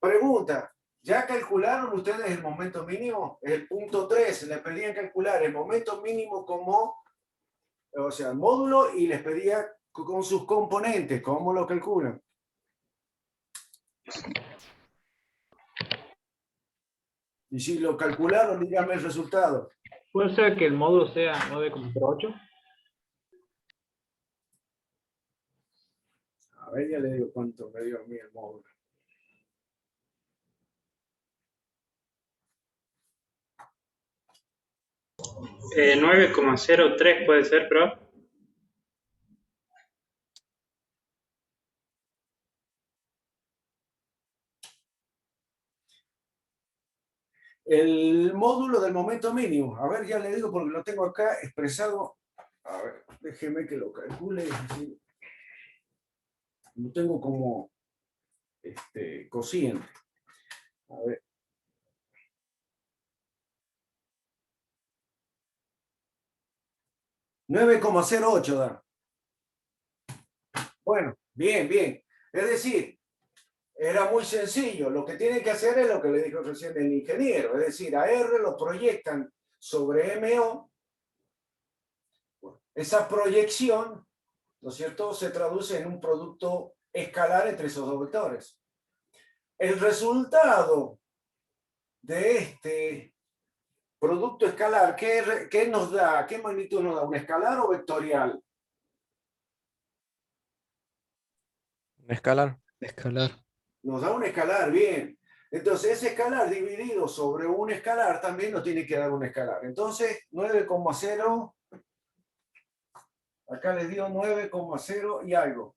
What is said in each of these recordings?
Pregunta, ¿ya calcularon ustedes el momento mínimo? El punto 3, les pedían calcular el momento mínimo como, o sea, el módulo, y les pedía con sus componentes, ¿cómo lo calculan? Y si lo calcularon, díganme el resultado. ¿Puede ser que el módulo sea 9,08? A ver, ya le digo cuánto me dio a mí el módulo. Eh, 9,03 puede ser, pero El módulo del momento mínimo. A ver, ya le digo porque lo tengo acá expresado. A ver, déjeme que lo calcule. Lo tengo como cociente. A ver. $9,08 da. Bueno, bien, bien. Es decir, era muy sencillo. Lo que tiene que hacer es lo que le dijo recién el ingeniero. Es decir, a R lo proyectan sobre MO. Esa proyección, ¿no es cierto?, se traduce en un producto escalar entre esos dos vectores. El resultado de este producto escalar, ¿qué nos da? ¿Qué magnitud nos da? ¿Un escalar o vectorial? Un escalar. Escalar. Nos da un escalar, bien. Entonces, ese escalar dividido sobre un escalar también nos tiene que dar un escalar. Entonces, 9,0, acá les dio 9,0 y algo.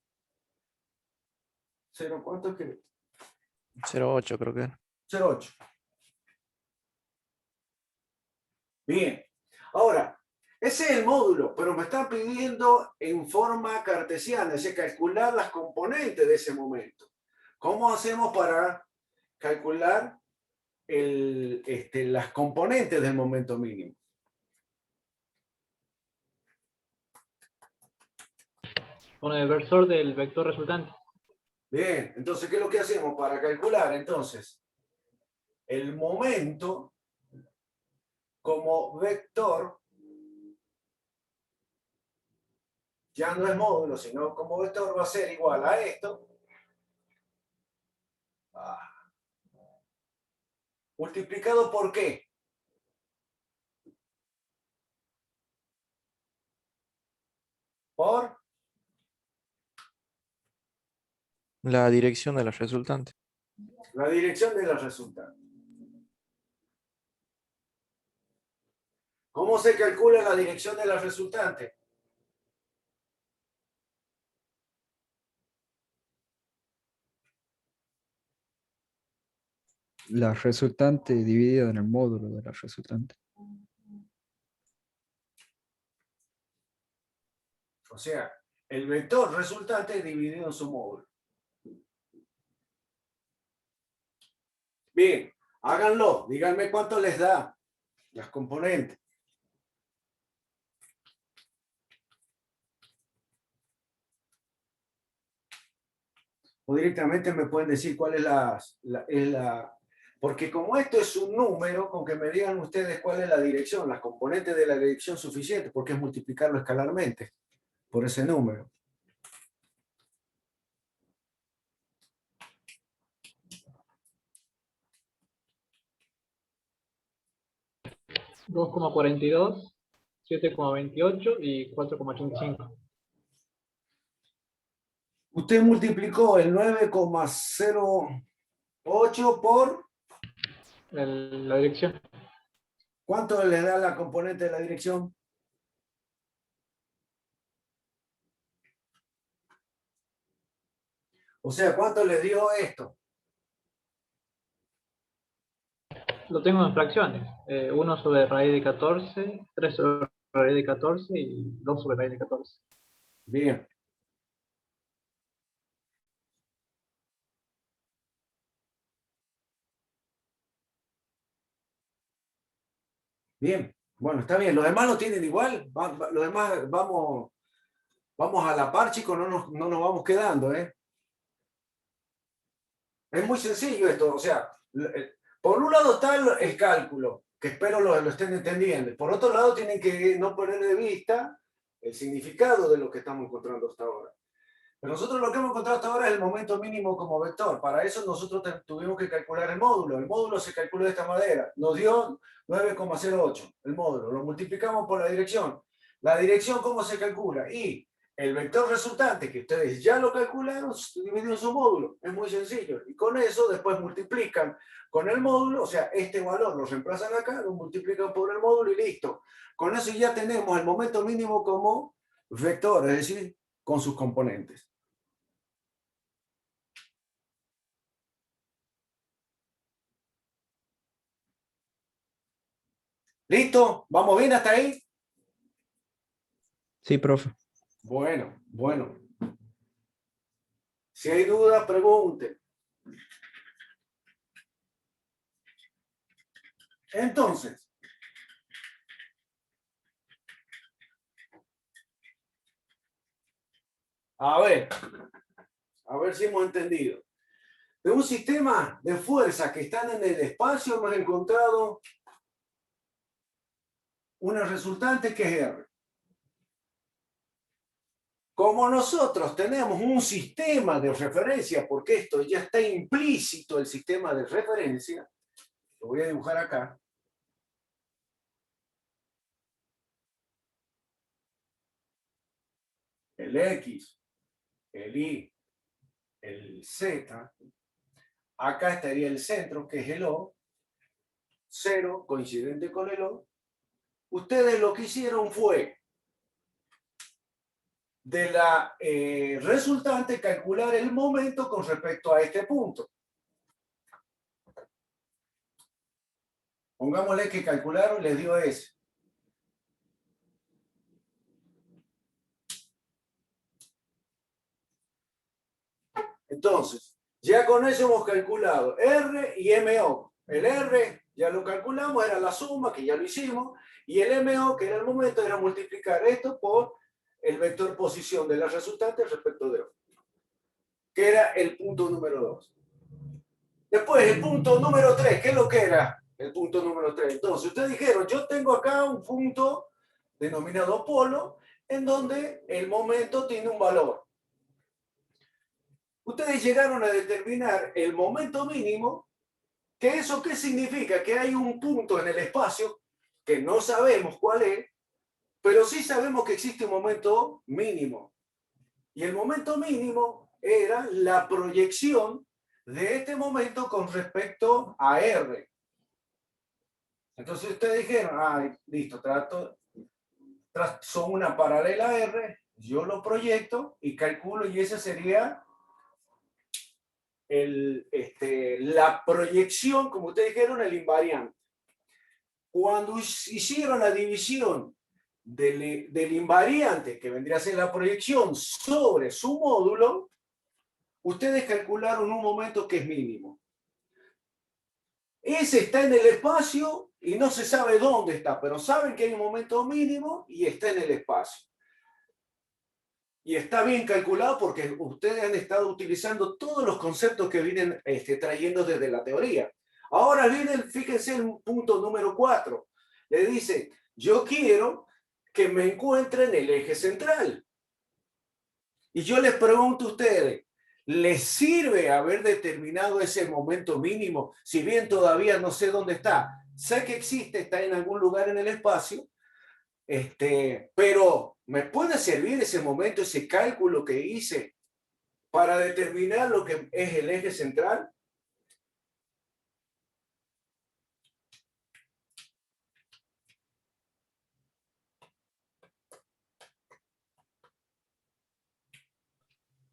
¿Cero cuánto es que? 0,8 creo que era. 0,8. Bien. Ahora, ese es el módulo, pero me están pidiendo en forma cartesiana, es decir, calcular las componentes de ese momento. ¿Cómo hacemos para calcular las componentes del momento mínimo? Con el versor del vector resultante. Bien, entonces, ¿qué es lo que hacemos para calcular? Entonces, el momento como vector, ya no es módulo, sino como vector va a ser igual a esto, multiplicado por ¿qué? Por La dirección de la resultante. la dirección de la resultante. ¿Cómo se calcula la dirección de la resultante? La resultante dividida en el módulo de la resultante. O sea, el vector resultante dividido en su módulo. Bien, háganlo. Díganme cuánto les da las componentes. O directamente me pueden decir cuál es la... Porque como esto es un número, con que me digan ustedes cuál es la dirección, las componentes de la dirección suficiente, porque es multiplicarlo escalarmente por ese número. $2,42, 7,28 y 4,85. Usted multiplicó el 9,08 por... La dirección. ¿Cuánto le da la componente de la dirección? O sea, ¿cuánto les dio esto? Lo tengo en fracciones. 1 sobre raíz de 14, 3 sobre raíz de 14 y 2 sobre raíz de 14. Bien. Bien. Bueno, está bien. Los demás lo tienen igual. Los demás vamos a la par, chicos. No nos vamos quedando, ¿eh? Es muy sencillo esto. O sea, por un lado está el cálculo, que espero lo estén entendiendo. Por otro lado, tienen que no perder de vista el significado de lo que estamos encontrando hasta ahora. Pero nosotros lo que hemos encontrado hasta ahora es el momento mínimo como vector. Para eso nosotros tuvimos que calcular el módulo. El módulo se calculó de esta manera. Nos dio 9,08 el módulo. Lo multiplicamos por la dirección. La dirección, ¿cómo se calcula? Y el vector resultante, que ustedes ya lo calcularon, dividido en su módulo. Es muy sencillo. Y con eso después multiplican con el módulo. O sea, este valor lo reemplazan acá, lo multiplican por el módulo y listo. Con eso ya tenemos el momento mínimo como vector, es decir, con sus componentes. ¿Listo? ¿Vamos bien hasta ahí? Sí, profe. Bueno, bueno. Si hay dudas, pregunten. Entonces, a ver si hemos entendido. De un sistema de fuerzas que están en el espacio hemos encontrado una resultante que es R. Como nosotros tenemos un sistema de referencia, porque esto ya está implícito, el sistema de referencia, lo voy a dibujar acá. El X, el Y, el Z. Acá estaría el centro, que es el O. 0, coincidente con el O. Ustedes lo que hicieron fue de la resultante calcular el momento con respecto a este punto. Pongámosle que calcularon, les dio ese. Entonces, ya con eso hemos calculado R y MO. El R ya lo calculamos, era la suma, que ya lo hicimos, y el MO, que era el momento, era multiplicar esto por el vector posición de la resultante respecto de O, que era el punto número 2. Después, el punto número 3, ¿qué es lo que era el punto número 3? Entonces, ustedes dijeron, yo tengo acá un punto denominado polo, en donde el momento tiene un valor. Ustedes llegaron a determinar el momento mínimo, que eso ¿qué significa? Que hay un punto en el espacio que no sabemos cuál es, pero sí sabemos que existe un momento mínimo. Y el momento mínimo era la proyección de este momento con respecto a R. Entonces ustedes dijeron, listo, son una paralela a R, yo lo proyecto y calculo, y ese sería la proyección, como ustedes dijeron, el invariante. Cuando hicieron la división del invariante, que vendría a ser la proyección sobre su módulo, ustedes calcularon un momento que es mínimo. Ese está en el espacio y no se sabe dónde está, pero saben que hay un momento mínimo y está en el espacio. Y está bien calculado porque ustedes han estado utilizando todos los conceptos que vienen trayendo desde la teoría. Ahora viene, fíjense, el punto número 4. Le dice, yo quiero que me encuentren el eje central. Y yo les pregunto a ustedes, ¿les sirve haber determinado ese momento mínimo? Si bien todavía no sé dónde está. Sé que existe, está en algún lugar en el espacio, pero ¿me puede servir ese momento, ese cálculo que hice para determinar lo que es el eje central?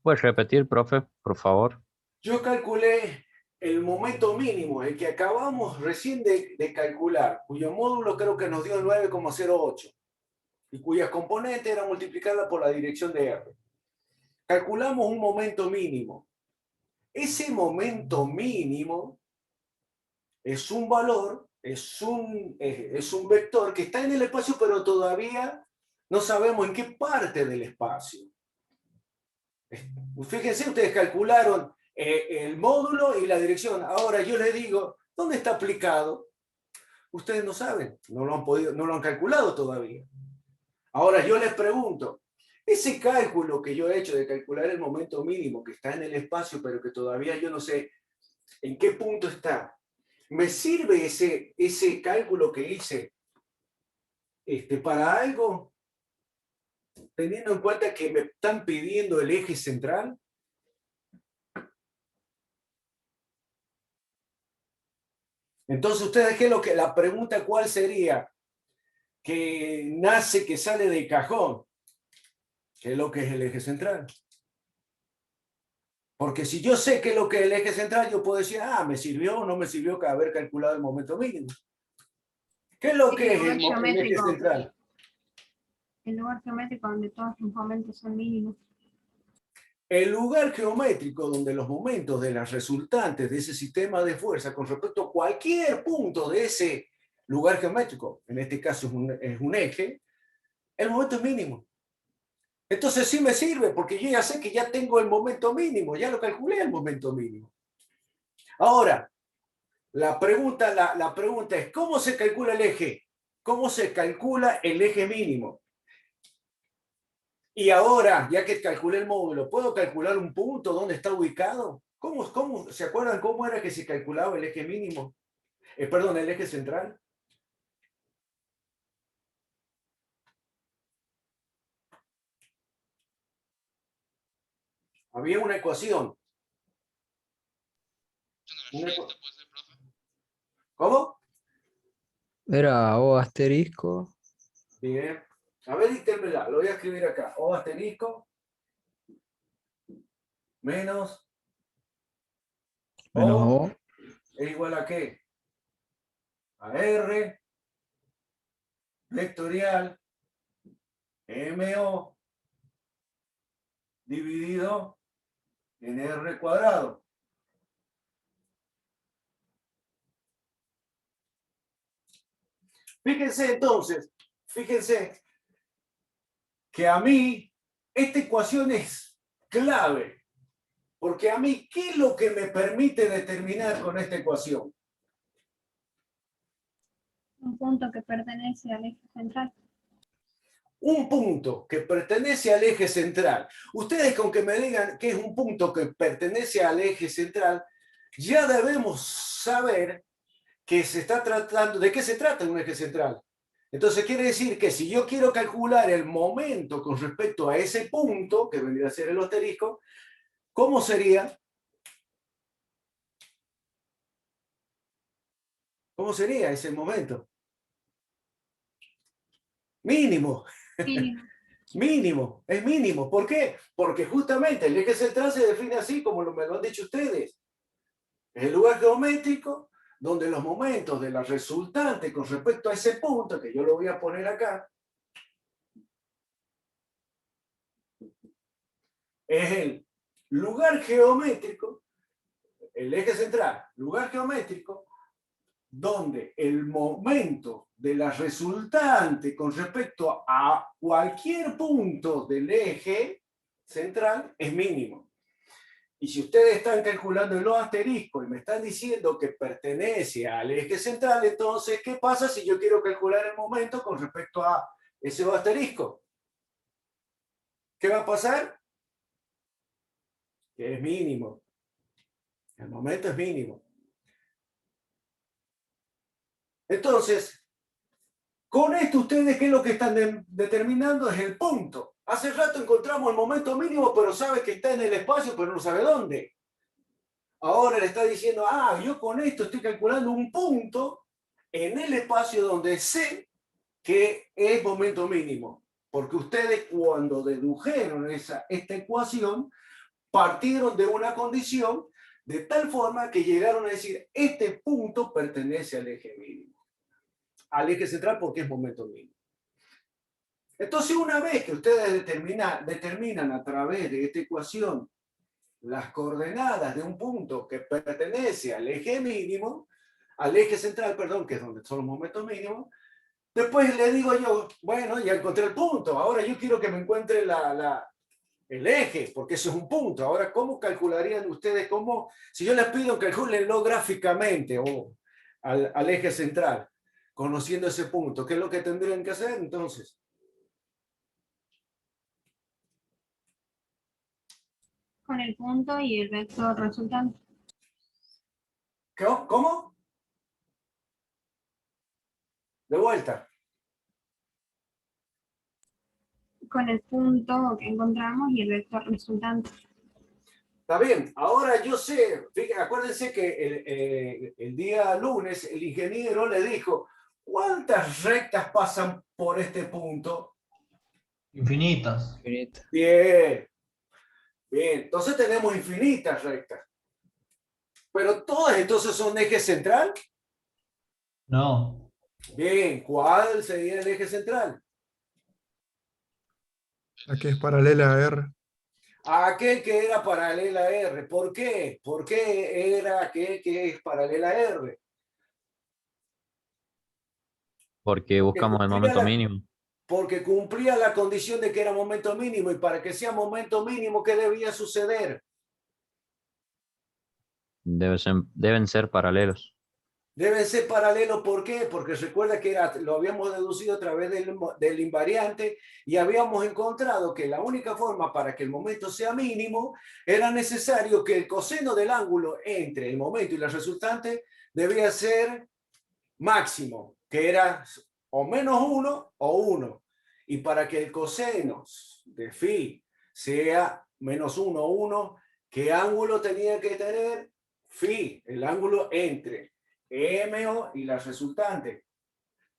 ¿Puedes repetir, profe, por favor? Yo calculé el momento mínimo, el que acabamos recién de calcular, cuyo módulo creo que nos dio 9,08 y cuyas componentes eran multiplicarla por la dirección de R. Calculamos un momento mínimo. Ese momento mínimo es un valor, es un vector que está en el espacio, pero todavía no sabemos en qué parte del espacio. Fíjense, ustedes calcularon el módulo y la dirección. Ahora yo les digo, ¿dónde está aplicado? Ustedes no saben, no lo han podido, no lo han calculado todavía. Ahora yo les pregunto, ese cálculo que yo he hecho de calcular el momento mínimo que está en el espacio, pero que todavía yo no sé en qué punto está, ¿me sirve ese cálculo que hice para algo? Teniendo en cuenta que me están pidiendo el eje central. Entonces, ustedes, ¿qué es lo que la pregunta cuál sería? Que nace, que sale del cajón. ¿Qué es lo que es el eje central? Porque si yo sé qué es lo que es el eje central, yo puedo decir, ah, me sirvió o no me sirvió que haber calculado el momento mínimo. ¿Qué es lo que es el eje central? El lugar geométrico donde todos los momentos son mínimos. El lugar geométrico donde los momentos de las resultantes de ese sistema de fuerza con respecto a cualquier punto de ese lugar geométrico, en este caso es un eje, el momento es mínimo. Entonces sí me sirve porque yo ya sé que ya tengo el momento mínimo, ya lo calculé el momento mínimo. Ahora, la pregunta es, ¿cómo se calcula el eje? ¿Cómo se calcula el eje mínimo? Y ahora, ya que calculé el módulo, ¿puedo calcular un punto donde está ubicado? ¿Cómo se acuerdan cómo era que se calculaba el eje mínimo? Perdón, el eje central. Había una ecuación. ¿Cómo? Era O asterisco. Bien. A ver, díctemela, lo voy a escribir acá. O asterisco menos Menos O O. es igual a ¿qué? A R vectorial MO dividido en R cuadrado. Fíjense entonces, fíjense que a mí esta ecuación es clave, porque a mí, ¿qué es lo que me permite determinar con esta ecuación? Un punto que pertenece al eje central. Un punto que pertenece al eje central. Ustedes con que me digan que es un punto que pertenece al eje central, ya debemos saber que se está tratando, ¿de qué se trata un eje central? Entonces quiere decir que si yo quiero calcular el momento con respecto a ese punto, que vendría a ser el asterisco, ¿cómo sería? ¿Cómo sería ese momento? Mínimo. Mínimo. Mínimo, es mínimo. ¿Por qué? Porque justamente el eje central se define así como me lo han dicho ustedes. Es el lugar geométrico donde los momentos de la resultante con respecto a ese punto, que yo lo voy a poner acá, es el lugar geométrico, el eje central, lugar geométrico, donde el momento de la resultante con respecto a cualquier punto del eje central es mínimo. Y si ustedes están calculando el O asterisco y me están diciendo que pertenece al eje central, entonces, ¿qué pasa si yo quiero calcular el momento con respecto a ese O asterisco? ¿Qué va a pasar? Que es mínimo. El momento es mínimo. Entonces, con esto ustedes, ¿qué es lo que están determinando? Es el punto. Hace rato encontramos el momento mínimo, pero sabe que está en el espacio, pero no sabe dónde. Ahora le está diciendo, ah, yo con esto estoy calculando un punto en el espacio donde sé que es momento mínimo. Porque ustedes cuando dedujeron esta ecuación, partieron de una condición de tal forma que llegaron a decir, este punto pertenece al eje mínimo. Al eje central porque es momento mínimo. Entonces, una vez que ustedes determinan a través de esta ecuación las coordenadas de un punto que pertenece al eje mínimo, al eje central, perdón, que es donde son los momentos mínimos, después le digo yo, bueno, ya encontré el punto, ahora yo quiero que me encuentre la el eje, porque eso es un punto. Ahora, ¿cómo calcularían ustedes? Si yo les pido calculenlo gráficamente o al eje central, conociendo ese punto, ¿qué es lo que tendrían que hacer entonces? Con el punto y el vector resultante. ¿Cómo? De vuelta. Con el punto que encontramos y el vector resultante. Está bien, ahora yo sé, acuérdense que el día lunes el ingeniero le dijo, ¿cuántas rectas pasan por este punto? Infinitas. Infinita. Bien, bien, entonces tenemos infinitas rectas. Pero todas entonces son eje central. No. Bien, ¿cuál sería el eje central? La que es paralela a R. Aquel que era paralela a R. ¿Por qué? ¿Por qué era aquel que es paralela a R? Porque buscamos el momento mínimo. Porque cumplía la condición de que era momento mínimo, y para que sea momento mínimo, ¿qué debía suceder? Deben ser paralelos. Deben ser paralelos, ¿por qué? Porque recuerda que lo habíamos deducido a través del invariante y habíamos encontrado que la única forma para que el momento sea mínimo era necesario que el coseno del ángulo entre el momento y la resultante debía ser máximo, que era o menos 1 o 1. Y para que el coseno de phi sea menos 1 o 1, ¿qué ángulo tenía que tener? Phi, el ángulo entre MO y la resultante.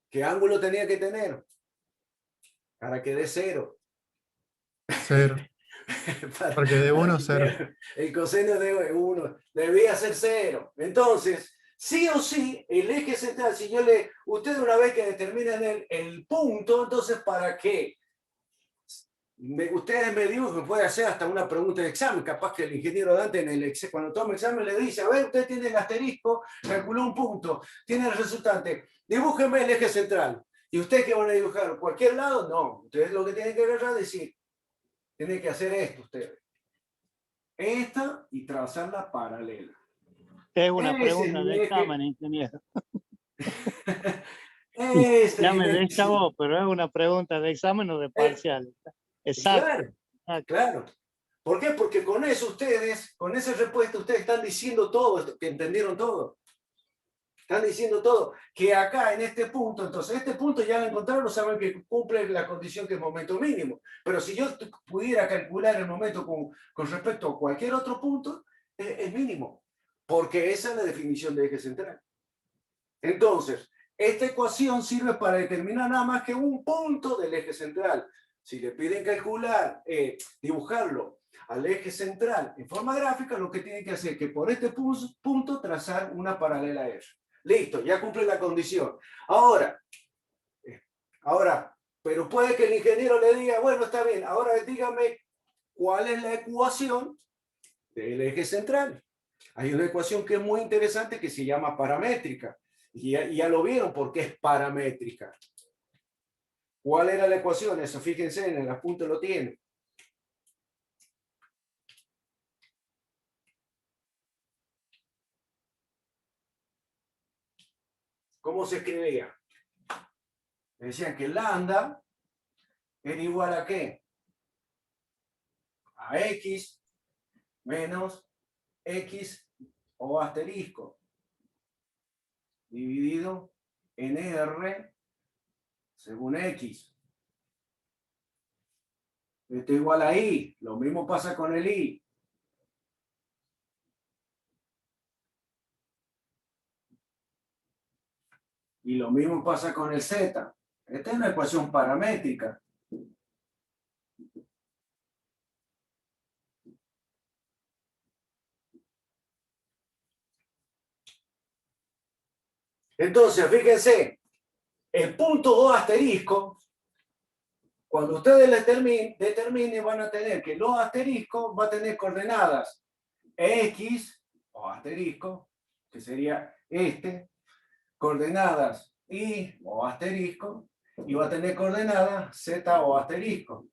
¿Qué ángulo tenía que tener? Para que dé 0. 0. Porque de 1, 0. El coseno de 1 debía ser 0. Entonces, sí o sí, el eje central, si yo ustedes una vez que determinan el punto, entonces, ¿para qué? Ustedes me dibujan, puede hacer hasta una pregunta de examen, capaz que el ingeniero Dante cuando toma el examen le dice, a ver, usted tiene el asterisco, calculó un punto, tiene el resultante, dibújeme el eje central. ¿Y ustedes qué van a dibujar? ¿Cualquier lado? No, ustedes lo que tienen que agarrar es decir, tienen que hacer esto ustedes. Esta y trazarla paralela. Es una Ese pregunta es de mi examen, ingeniero. Ese Ya me es deschavó, pero es una pregunta de examen o de parcial. Exacto. Claro, claro. ¿Por qué? Porque con eso ustedes, con esa respuesta, ustedes están diciendo todo, que entendieron todo. Están diciendo todo. Que acá, en este punto, entonces, este punto ya lo encontraron, saben que cumple la condición que es momento mínimo. Pero si yo pudiera calcular el momento con respecto a cualquier otro punto, es mínimo. Porque esa es la definición de eje central. Entonces, esta ecuación sirve para determinar nada más que un punto del eje central. Si le piden calcular, dibujarlo al eje central en forma gráfica, lo que tienen que hacer es que por este punto trazar una paralela a R. Listo, ya cumple la condición. Ahora, pero puede que el ingeniero le diga, bueno, está bien, ahora dígame cuál es la ecuación del eje central. Hay una ecuación que es muy interesante que se llama paramétrica. Y ya lo vieron porque es paramétrica. ¿Cuál era la ecuación? Eso, fíjense, en el apunte lo tienen. ¿Cómo se escribía? Decían que lambda era igual a ¿qué? A x menos x o asterisco dividido en r según x. Esto es igual a i. Lo mismo pasa con el i. Y lo mismo pasa con el z. Esta es una ecuación paramétrica. Entonces, fíjense, el punto 2 asterisco, cuando ustedes determinen, van a tener que los asteriscos va a tener coordenadas x o asterisco, que sería coordenadas y o asterisco, y va a tener coordenadas z o asterisco.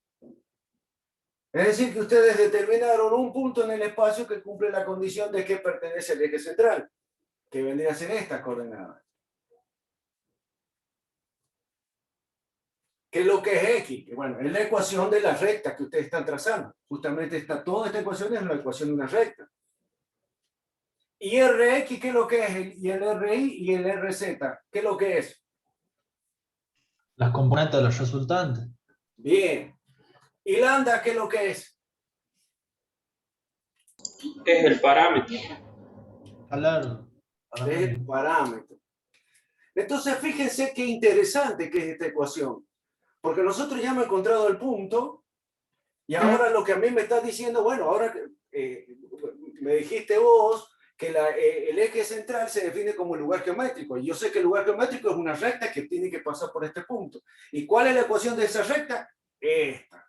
Es decir, que ustedes determinaron un punto en el espacio que cumple la condición de que pertenece al eje central, que vendría a ser esta coordenada. ¿Qué es lo que es X? Bueno, es la ecuación de la recta que ustedes están trazando. Justamente toda esta ecuación es la ecuación de una recta. ¿Y Rx qué es lo que es? Y el Ri y el Rz, ¿qué es lo que es? Las componentes de los resultantes. Bien. ¿Y lambda qué es lo que es? Es el parámetro. Escalar. Es el parámetro. Entonces, fíjense qué interesante que es esta ecuación. Porque nosotros ya hemos encontrado el punto y ahora lo que a mí me está diciendo, bueno, ahora me dijiste vos que el eje central se define como el lugar geométrico. Y yo sé que el lugar geométrico es una recta que tiene que pasar por este punto. ¿Y cuál es la ecuación de esa recta? Esta.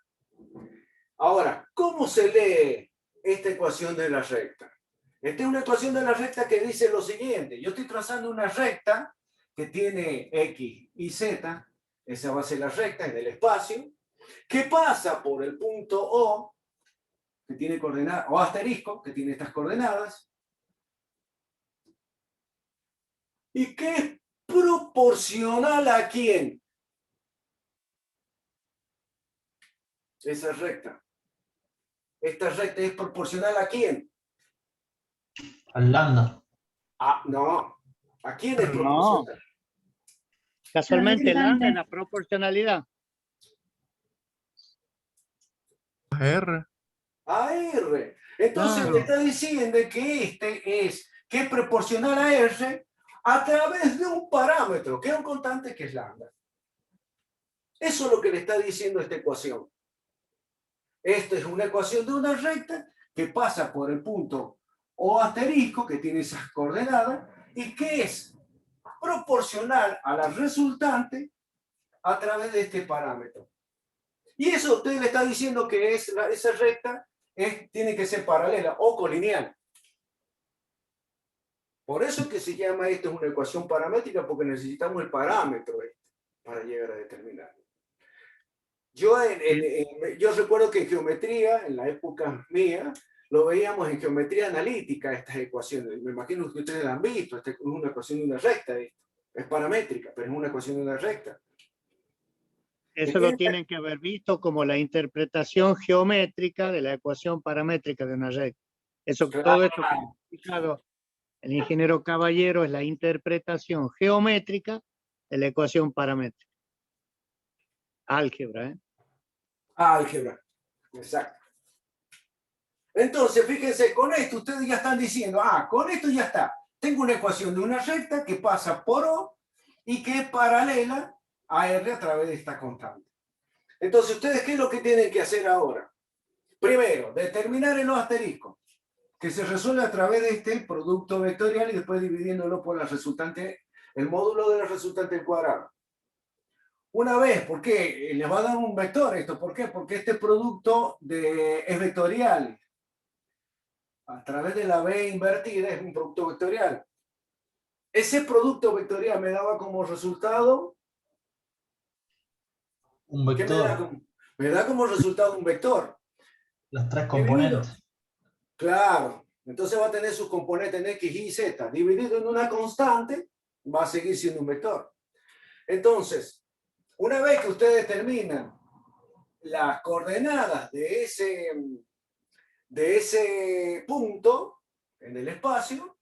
Ahora, ¿cómo se lee esta ecuación de la recta? Esta es una ecuación de la recta que dice lo siguiente. Yo estoy trazando una recta que tiene X y Z. Esa va a ser la recta en el espacio, que pasa por el punto O, que tiene coordenadas, o asterisco, que tiene estas coordenadas, y que es proporcional a quién. Esa recta. Esta recta es proporcional a quién. Al lambda. Ah, no. ¿A quién es No. proporcional? Casualmente, lambda es Resultante. la proporcionalidad. A R. A R. Entonces Claro. me está diciendo que que es proporcional a R a través de un parámetro, que es un constante que es lambda. Eso es lo que le está diciendo esta ecuación. Esta es una ecuación de una recta que pasa por el punto O asterisco, que tiene esas coordenadas, y que es proporcional a la resultante a través de este parámetro. Y eso usted le está diciendo que esa recta tiene que ser paralela o colineal. Por eso es que se llama esto una ecuación paramétrica, porque necesitamos el parámetro para llegar a determinarlo. Yo recuerdo que en geometría, en la época mía, lo veíamos en geometría analítica, estas ecuaciones. Me imagino que ustedes la han visto. Esta es una ecuación de una recta. Es paramétrica, pero es una ecuación de una recta. Eso lo tienen que haber visto como la interpretación geométrica de la ecuación paramétrica de una recta. Todo esto que ha explicado el ingeniero Caballero es la interpretación geométrica de la ecuación paramétrica. Álgebra, ¿eh? Álgebra, exacto. Entonces, fíjense, con esto ustedes ya están diciendo, con esto ya está. Tengo una ecuación de una recta que pasa por O y que es paralela a R a través de esta constante. Entonces, ¿ustedes qué es lo que tienen que hacer ahora? Primero, determinar el O asterisco, que se resuelve a través de este producto vectorial y después dividiéndolo por la resultante, el módulo de la resultante al cuadrado. Una vez, ¿por qué? Les va a dar un vector esto. ¿Por qué? Porque este producto es vectorial. A través de la B invertida es un producto vectorial. Ese producto vectorial me daba como resultado... Un ¿Qué vector. me da como resultado un vector? Las tres componentes. Claro. Entonces va a tener sus componentes en X, Y, Z. Dividido en una constante, va a seguir siendo un vector. Entonces, una vez que ustedes determinan las coordenadas de ese punto en el espacio,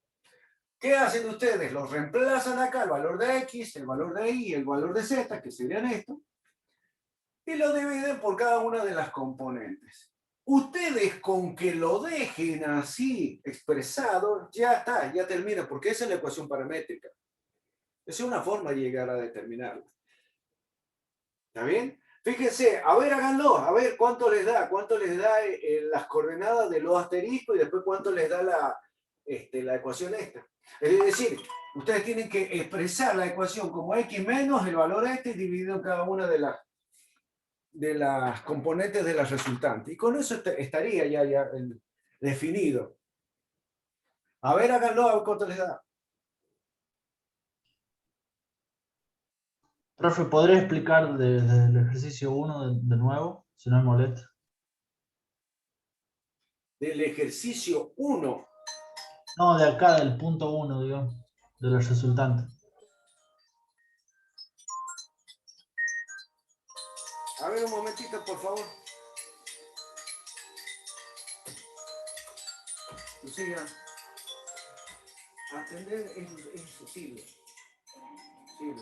¿qué hacen ustedes? Los reemplazan acá el valor de X, el valor de Y y el valor de Z, que serían esto, y lo dividen por cada una de las componentes. Ustedes con que lo dejen así expresado, ya está, ya termina, porque esa es la ecuación paramétrica. Esa es una forma de llegar a determinarla. ¿Está bien? Fíjense, a ver, háganlo, a ver cuánto les da las coordenadas de los asteriscos y después cuánto les da la ecuación esta. Es decir, ustedes tienen que expresar la ecuación como X menos el valor dividido en cada una de las componentes de la resultante. Y con eso estaría ya definido. A ver, háganlo, a ver cuánto les da. Profe, ¿podría explicar desde el ejercicio 1 de nuevo, si no me molesta? del ejercicio 1. No, de acá, del punto 1, digamos, de la resultante. A ver un momentito, por favor. Lucía, atender es sutil. Sí,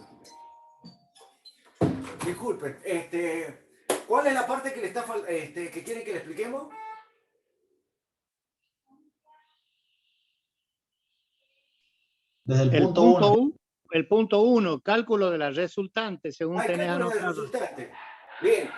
disculpen, ¿cuál es la parte que le está que quieren que le expliquemos? Desde el El punto punto 1. 1, el punto 1, cálculo de la resultante, según Ah, tenés cálculo del anotado. resultante. Bien.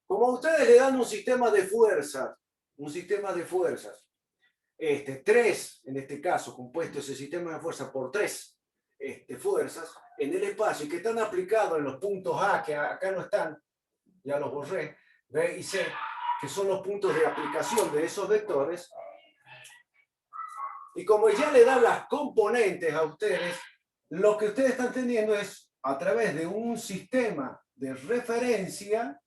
Como ustedes le dan un sistema de fuerzas, tres, en este caso, compuesto ese sistema de fuerza por tres fuerzas en el espacio y que están aplicados en los puntos A, que acá no están, ya los borré, B y C, que son los puntos de aplicación de esos vectores. Y como ya le dan las componentes a ustedes, lo que ustedes están teniendo es, a través de un sistema de referencia,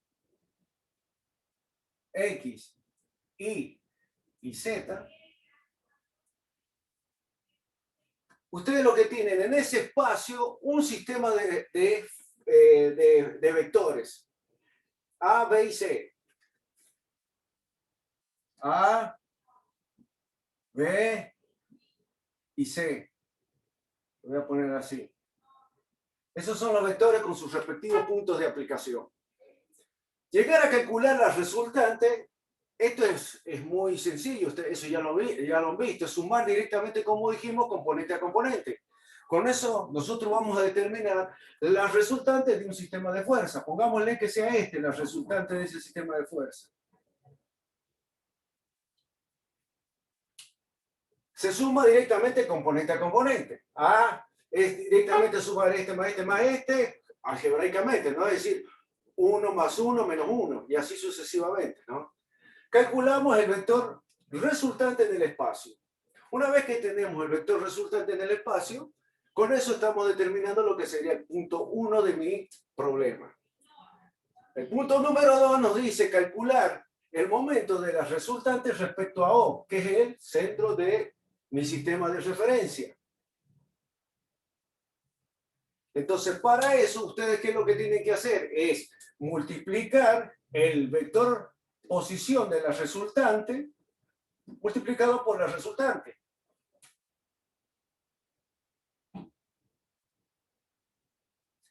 X, Y y Z, ustedes lo que tienen en ese espacio un sistema de vectores A, B y C. A, B y C. Lo voy a poner así. Esos son los vectores con sus respectivos puntos de aplicación. Llegar a calcular las resultantes, esto es muy sencillo, eso ya lo han visto, es sumar directamente, como dijimos, componente a componente. Con eso nosotros vamos a determinar las resultantes de un sistema de fuerza. Pongámosle que sea la resultante de ese sistema de fuerza. Se suma directamente componente a componente. Es directamente sumar más este, algebraicamente, ¿no? Es decir, 1 más 1 menos 1, y así sucesivamente, ¿no? Calculamos el vector resultante en el espacio. Una vez que tenemos el vector resultante en el espacio, con eso estamos determinando lo que sería el punto 1 de mi problema. El punto número 2 nos dice calcular el momento de las resultantes respecto a O, que es el centro de mi sistema de referencia. Entonces, para eso, ustedes, ¿qué es lo que tienen que hacer? Es multiplicar el vector posición de la resultante multiplicado por la resultante.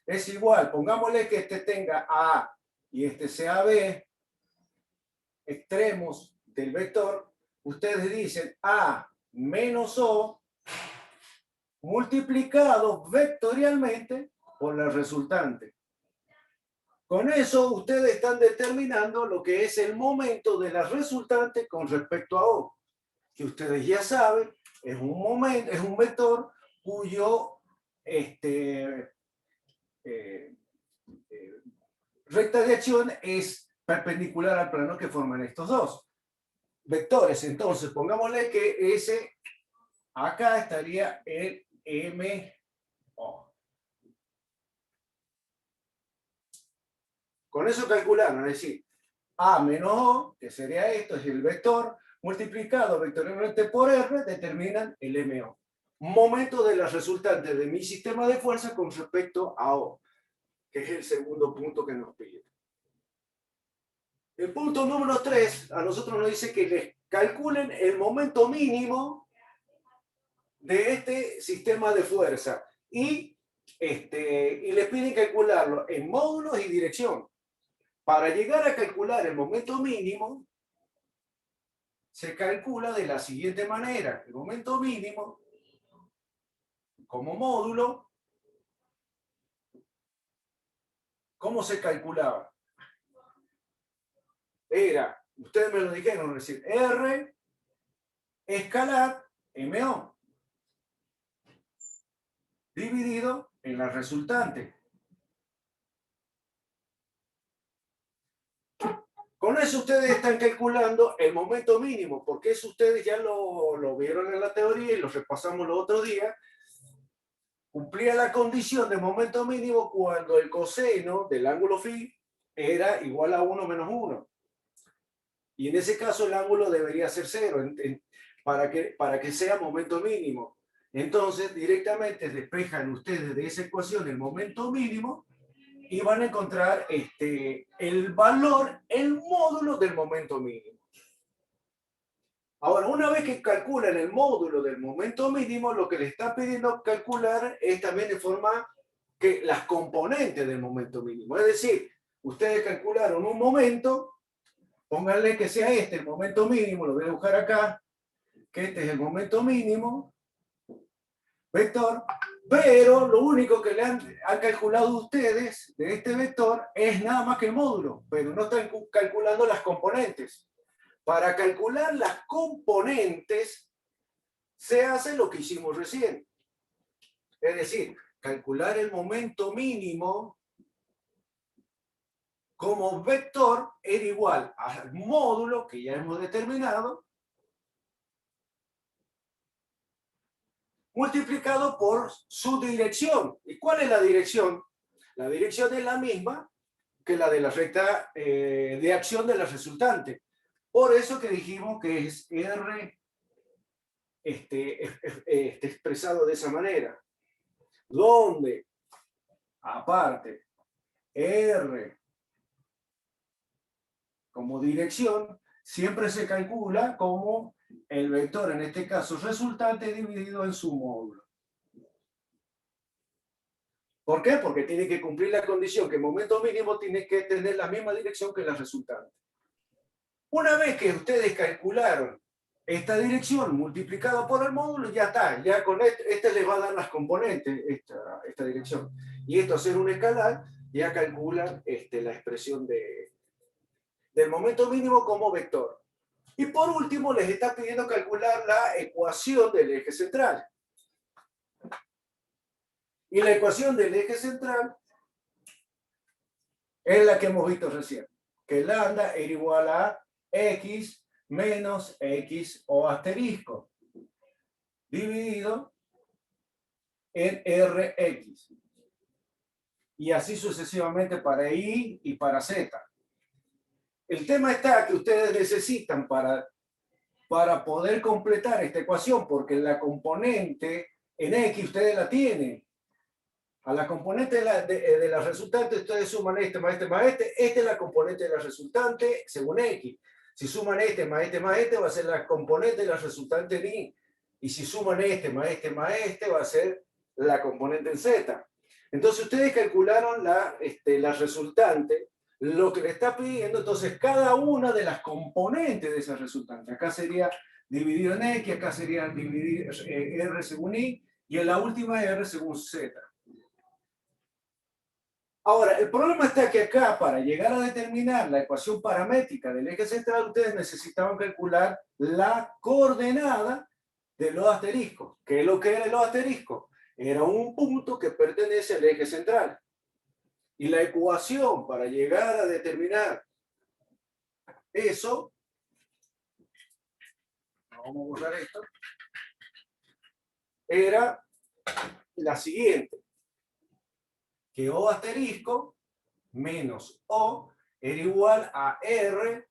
Es igual, pongámosle que este tenga A y este sea B, extremos del vector, ustedes dicen A menos O multiplicado vectorialmente por la resultante. Con eso ustedes están determinando lo que es el momento de la resultante con respecto a O, que ustedes ya saben, es un vector cuyo recta de acción es perpendicular al plano que forman estos dos vectores. Entonces, pongámosle que ese acá estaría el MO. Con eso calcularon, es decir, A menos O, que sería esto, es el vector, multiplicado vectorialmente por R, determinan el MO. Momento de la resultante de mi sistema de fuerza con respecto a O, que es el segundo punto que nos pide. El punto número 3 a nosotros nos dice que les calculen el momento mínimo de este sistema de fuerza y les piden calcularlo en módulos y dirección. Para llegar a calcular el momento mínimo, se calcula de la siguiente manera. El momento mínimo, como módulo, ¿cómo se calculaba? Era, ustedes me lo dijeron, es decir, R escalar MO dividido en la resultante. Con eso ustedes están calculando el momento mínimo, porque eso ustedes ya lo vieron en la teoría y lo repasamos los otros días. Cumplía la condición de momento mínimo cuando el coseno del ángulo phi era igual a 1 menos 1. Y en ese caso el ángulo debería ser 0 para que sea momento mínimo. Entonces directamente despejan ustedes de esa ecuación el momento mínimo y van a encontrar el valor, el módulo del momento mínimo. Ahora, una vez que calculan el módulo del momento mínimo, lo que le está pidiendo calcular es también de forma que las componentes del momento mínimo. Es decir, ustedes calcularon un momento, pónganle que sea el momento mínimo, lo voy a buscar acá, que este es el momento mínimo, vector, pero lo único que le han calculado ustedes de este vector es nada más que el módulo, pero no están calculando las componentes. Para calcular las componentes se hace lo que hicimos recién. Es decir, calcular el momento mínimo como vector era igual al módulo que ya hemos determinado multiplicado por su dirección. ¿Y cuál es la dirección? La dirección es la misma que la de la recta de acción de la resultante. Por eso que dijimos que es R expresado de esa manera. Donde, aparte, R como dirección, siempre se calcula como el vector, en este caso resultante, dividido en su módulo. ¿Por qué? Porque tiene que cumplir la condición que el momento mínimo tiene que tener la misma dirección que la resultante. Una vez que ustedes calcularon esta dirección multiplicada por el módulo, ya está. Ya con este les va a dar las componentes, esta dirección. Y esto, hacer un escalar, ya calculan la expresión del momento mínimo como vector. Y por último, les está pidiendo calcular la ecuación del eje central. Y la ecuación del eje central es la que hemos visto recién, que lambda era igual a x menos x o asterisco, dividido en rx. Y así sucesivamente para y y para z. El tema está que ustedes necesitan para poder completar esta ecuación, porque la componente en x ustedes la tienen. A la componente de la resultante ustedes suman este más este más este. Esta es la componente de la resultante según x. Si suman este más este más este, va a ser la componente de la resultante en y. Y si suman este más este, va a ser la componente en z. Entonces ustedes calcularon la resultante, lo que le está pidiendo, entonces cada una de las componentes de esa resultante. Acá sería dividido en x, acá sería dividir r según y en la última r según z. Ahora, el problema está que acá, para llegar a determinar la ecuación paramétrica del eje central, ustedes necesitaban calcular la coordenada de los asteriscos. ¿Qué es lo que era los asteriscos? Era un punto que pertenece al eje central. Y la ecuación para llegar a determinar eso, vamos a borrar esto, era la siguiente. Que O asterisco menos O era igual a R,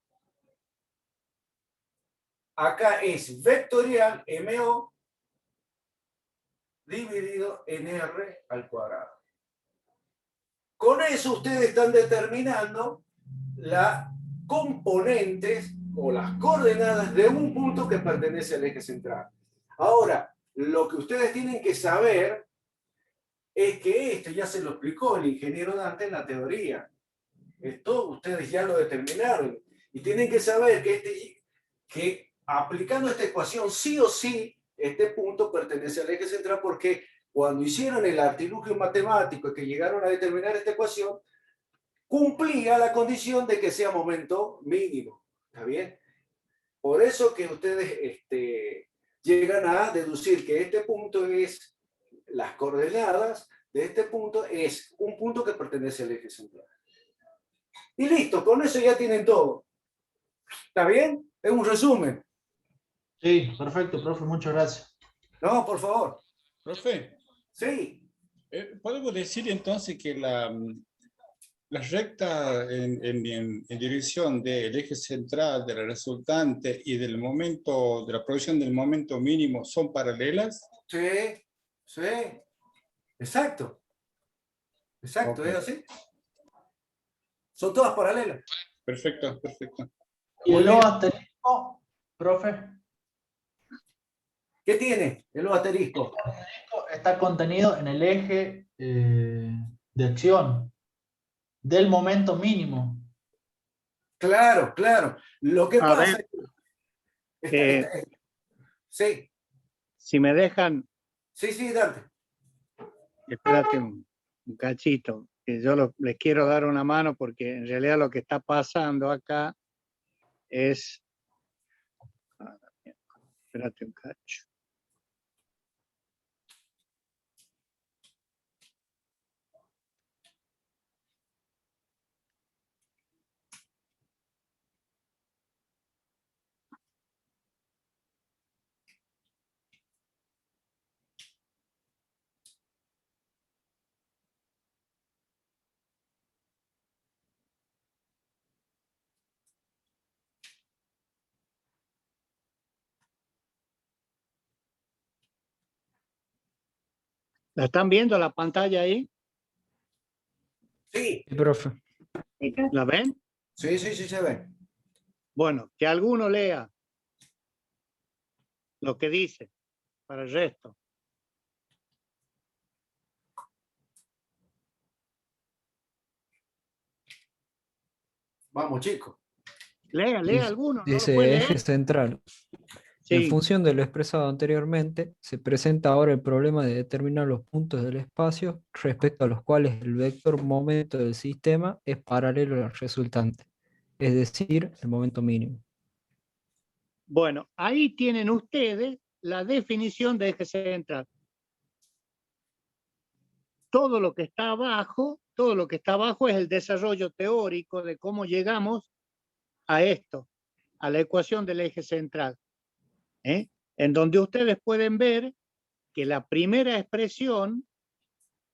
acá es vectorial MO dividido en R al cuadrado. Con eso ustedes están determinando las componentes o las coordenadas de un punto que pertenece al eje central. Ahora, lo que ustedes tienen que saber es que esto ya se lo explicó el ingeniero Dante en la teoría. Esto ustedes ya lo determinaron. Y tienen que saber que aplicando esta ecuación, sí o sí, este punto pertenece al eje central, porque cuando hicieron el artilugio matemático y que llegaron a determinar esta ecuación, cumplía la condición de que sea momento mínimo. ¿Está bien? Por eso que ustedes llegan a deducir que este punto es las coordenadas de este punto es un punto que pertenece al eje central. Y listo, con eso ya tienen todo. ¿Está bien? Es un resumen. Sí, perfecto, profe, muchas gracias. No, por favor. Profe, Sí. ¿podemos decir entonces que la recta en dirección del eje central, de la resultante y del momento, de la proyección del momento mínimo son paralelas? Sí. Sí. Exacto. Exacto, Ok. es así. Son todas paralelas. Perfecto, perfecto. ¿Y Muy el bien. O asterisco, profe? ¿Qué tiene el asterisco? Está contenido en el eje de acción del momento mínimo. Claro, claro. Lo que A pasa ver, es que sí, si me dejan, sí, sí, Dante. espérate un cachito, que yo les quiero dar una mano porque en realidad lo que está pasando acá es, espérate un cacho. ¿La están viendo la pantalla ahí? Sí, Sí, profe. Sí, profe. ¿La ven? sí, sí, sí se ve. Bueno, que alguno lea lo que dice para el resto. Vamos, chicos. Lea alguno, ¿no lo puede Dice eje leer? central. En Sí, función de lo expresado anteriormente, se presenta ahora el problema de determinar los puntos del espacio respecto a los cuales el vector momento del sistema es paralelo al resultante, es decir, el momento mínimo. bueno, ahí tienen ustedes la definición de eje central. Todo lo que está abajo, todo lo que está abajo es el desarrollo teórico de cómo llegamos a esto, a la ecuación del eje central, ¿eh? En donde ustedes pueden ver que la primera expresión,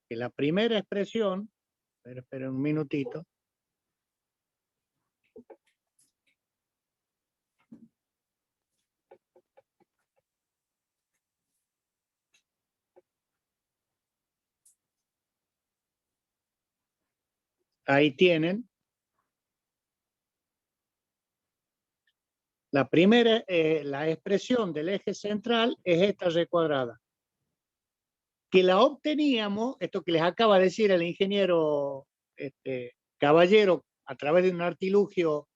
espera un minutito, ahí tienen. La primera, la expresión del eje central es esta recuadrada, que la obteníamos, esto que les acaba de decir el ingeniero Caballero a través de un artilugio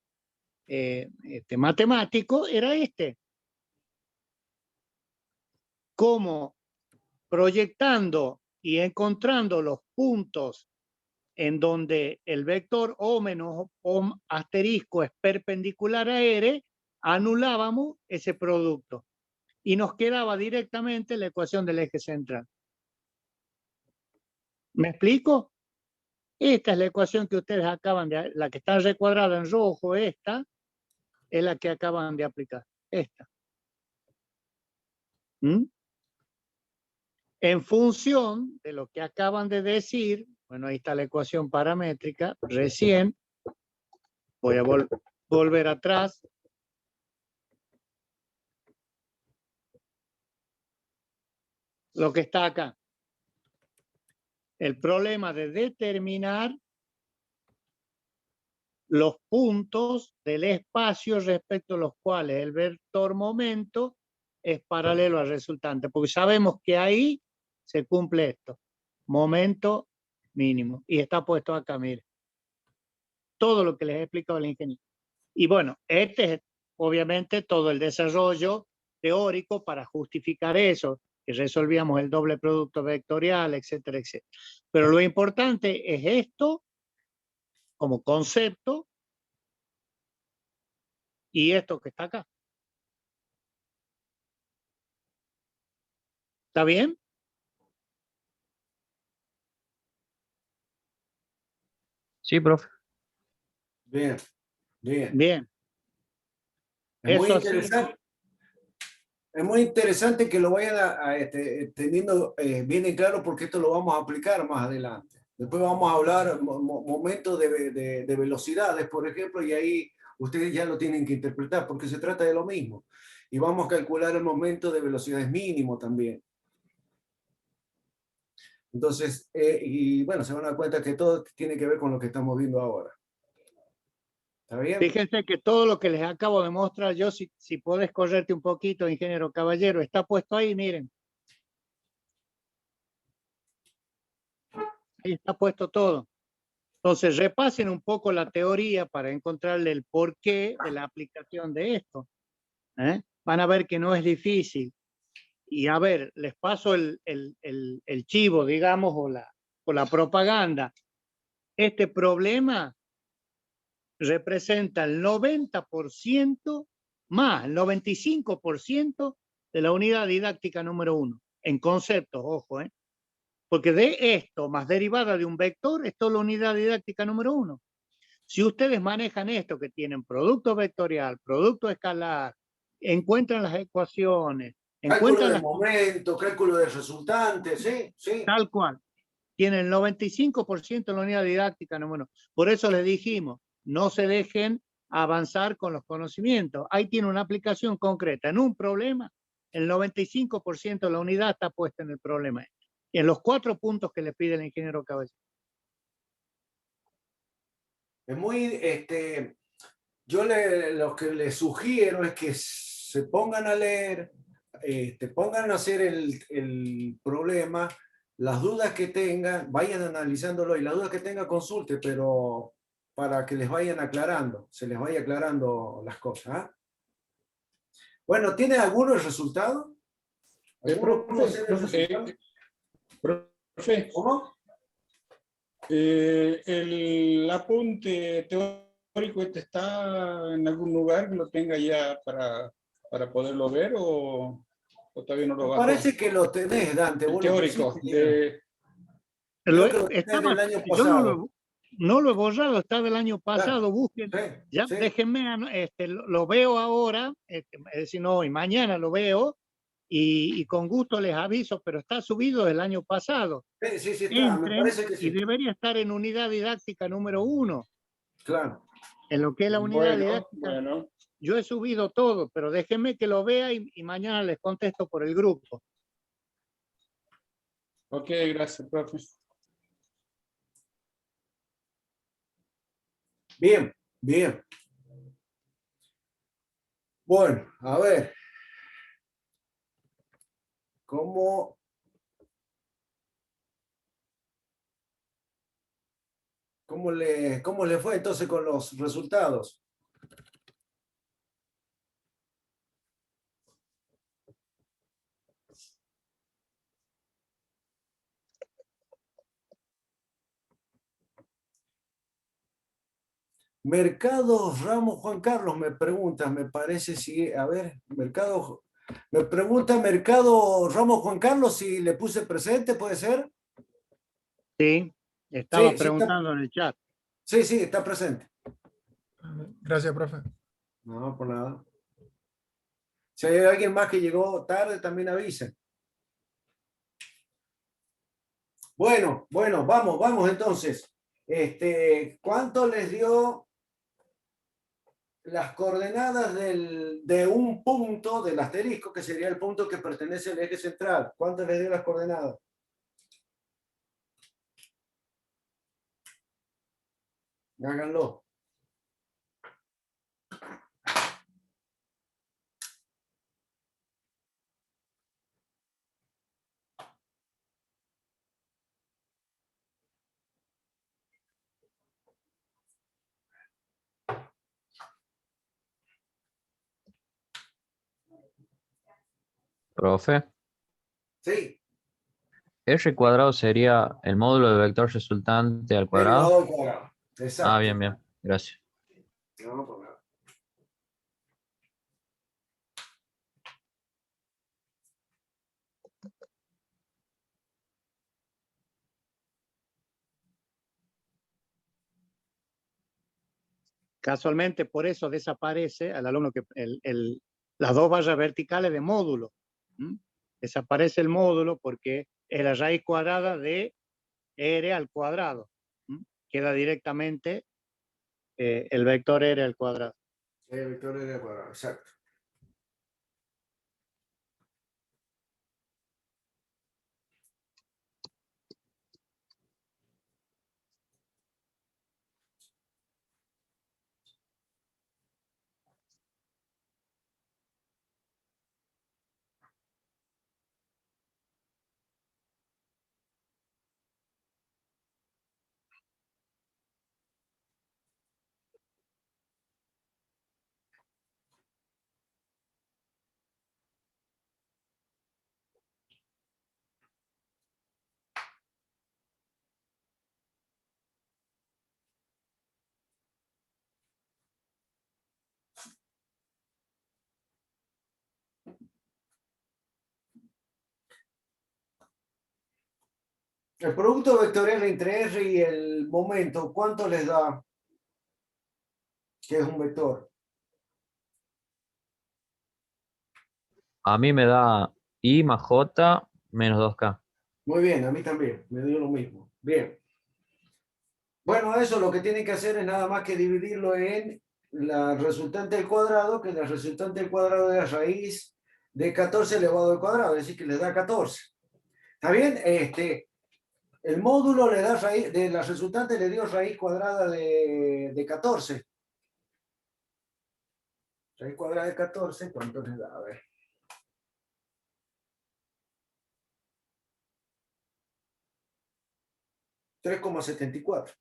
matemático, era cómo proyectando y encontrando los puntos en donde el vector O menos O asterisco es perpendicular a R, anulábamos ese producto y nos quedaba directamente la ecuación del eje central. ¿Me explico? Esta es la ecuación que ustedes acaban de, la que está recuadrada en rojo, esta, es la que acaban de aplicar, esta. ¿Mm? En función de lo que acaban de decir, bueno, ahí está la ecuación paramétrica, recién, voy a volver atrás. Lo que está acá. El problema de determinar los puntos del espacio respecto a los cuales el vector momento es paralelo al resultante, porque sabemos que ahí se cumple esto, momento mínimo, y está puesto acá, mire, todo lo que les he explicado el ingeniero. Y bueno, este es obviamente todo el desarrollo teórico para justificar eso, que resolvíamos el doble producto vectorial, etcétera, etcétera. Pero lo importante es esto como concepto y esto que está acá. ¿Está bien? Sí, profe. Bien, bien. Bien. Es muy Eso sí, interesante. Es muy interesante que lo vayan teniendo bien en claro porque esto lo vamos a aplicar más adelante. Después vamos a hablar momentos de velocidades, por ejemplo, y ahí ustedes ya lo tienen que interpretar porque se trata de lo mismo. Y vamos a calcular el momento de velocidades mínimo también. Entonces, y bueno, se van a dar cuenta que todo tiene que ver con lo que estamos viendo ahora. ¿Está bien? fíjense que todo lo que les acabo de mostrar yo, si podés correrte un poquito, ingeniero Caballero, está puesto ahí, miren. Ahí está puesto todo. Entonces, repasen un poco la teoría para encontrarle el porqué de la aplicación de esto. Van a ver que no es difícil. Y a ver, les paso el chivo, digamos, o la propaganda. Este problema representa el 90% más, el 95% de la unidad didáctica número 1, en conceptos, ojo, porque de esto más derivada de un vector, esto es la unidad didáctica número 1. Si ustedes manejan esto, que tienen producto vectorial, producto escalar, encuentran las ecuaciones, Cálculo encuentran de las... momento, cálculo de resultantes, sí, sí. Tal cual. Tienen el 95% de la unidad didáctica número 1. Por eso les dijimos, no se dejen avanzar con los conocimientos. Ahí tiene una aplicación concreta. En un problema, el 95% de la unidad está puesta en el problema. Y en los 4 puntos que le pide el ingeniero Caballero. Es muy, yo lo que les sugiero es que se pongan a leer, pongan a hacer el problema, las dudas que tengan, vayan analizándolo y las dudas que tengan consulte, pero para que les vayan aclarando, se les vaya aclarando las cosas. ¿Ah? Bueno, ¿tiene algunos resultados? ¿Alguno pudo hacer el resultado? Profe, ¿Cómo? el apunte teórico está en algún lugar que lo tenga ya para poderlo ver o todavía no lo Me bajó. parece que lo tenés, Dante. El vos lo teórico. pusiste. Creo que lo tenés Estaba, del año yo pasado. no lo he borrado, está del año pasado, busquen. Sí, Ya, sí. déjenme, lo veo ahora, es decir, no, y mañana lo veo, y con gusto les aviso, pero está subido del año pasado. Sí, sí, está, me Entren parece que y sí. debería estar en unidad didáctica número 1. Claro. En lo que es la unidad didáctica, Bueno. yo he subido todo, pero déjenme que lo vea y mañana les contesto por el grupo. Ok, gracias, profe. Bien, bien. Bueno, a ver. ¿Cómo le fue entonces con los resultados? Mercado Ramos Juan Carlos me pregunta, me parece si, a ver, me pregunta Mercado Ramos Juan Carlos si le puse presente, ¿puede ser? Sí, estaba Sí, preguntando en el chat. sí, está presente. Gracias, profe. No, por nada. Si hay alguien más que llegó tarde, también avisen. Bueno, vamos entonces. ¿Cuánto les dio las coordenadas de un punto del asterisco, que sería el punto que pertenece al eje central? ¿Cuánto les dio las coordenadas? Háganlo. Profe, Sí, R cuadrado sería el módulo del vector resultante al cuadrado. elevado al cuadrado. Exacto. Ah, bien, bien. Gracias. No, por nada. Casualmente, por eso desaparece al alumno que las dos barras verticales de módulo. Desaparece el módulo porque es la raíz cuadrada de R al cuadrado. Queda directamente el vector R al cuadrado. El vector R al cuadrado, exacto. El producto vectorial entre R y el momento, ¿cuánto les da? Que es un vector. A mí me da I más J menos 2K. Muy bien, a mí también, me dio lo mismo. Bien. Bueno, eso lo que tienen que hacer es nada más que dividirlo en la resultante al cuadrado, que la resultante al cuadrado de la raíz de 14 elevado al cuadrado, es decir, que les da 14. ¿Está bien? El módulo le da raíz, de la resultante le dio raíz cuadrada de 14. Raíz cuadrada de 14, ¿cuánto les da? A ver. $3,74.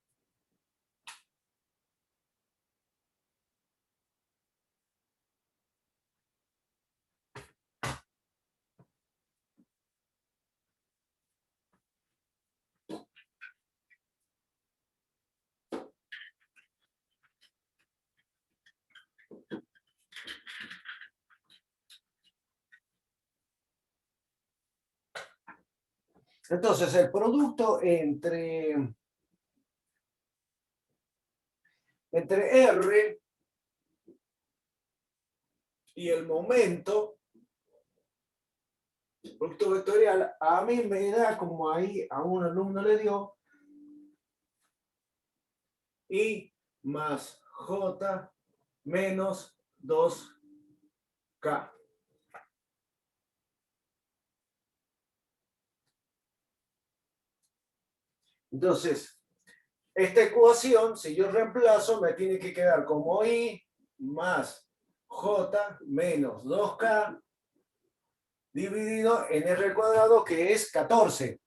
Entonces, el producto entre R y el momento, el producto vectorial, a mí me da, como ahí a un alumno le dio, I más J menos 2K. Entonces, esta ecuación, si yo reemplazo, me tiene que quedar como I más J menos 2K dividido en R cuadrado, que es 14.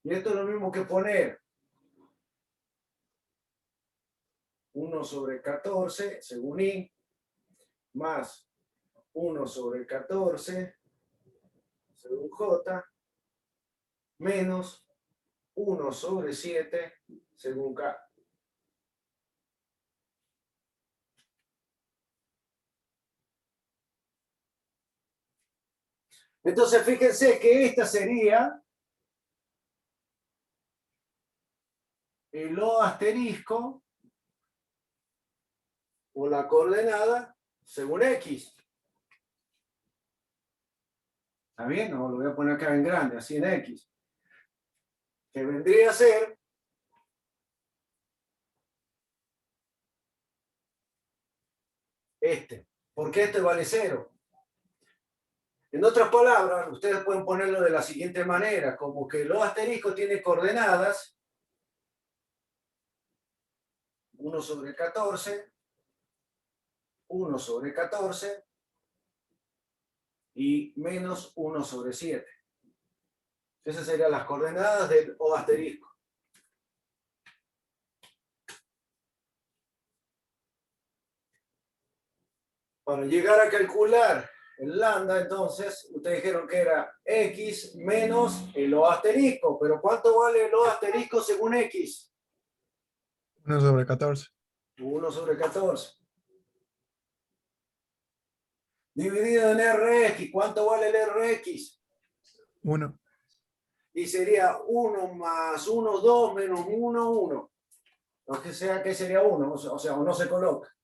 Y esto es lo mismo que poner 1 sobre 14, según I, más 1 sobre 14, según J, menos 1 sobre 7, según K. Entonces, fíjense que esta sería el O asterisco o la coordenada según X. ¿Está bien? No, lo voy a poner acá en grande, así en X. Que vendría a ser este. Porque este vale 0. En otras palabras, ustedes pueden ponerlo de la siguiente manera, como que el O asterisco tiene coordenadas 1 sobre 14, 1 sobre 14 y menos 1 sobre 7. Esas serían las coordenadas del O asterisco. Para llegar a calcular el lambda, entonces, ustedes dijeron que era X menos el O asterisco. ¿Pero cuánto vale el O asterisco según X? 1 sobre 14. 1 sobre 14. dividido en RX. ¿Cuánto vale el RX? 1. Y sería 1 más 1, 2, menos 1, 1. O que sea que sería 1, o sea, o no se coloca.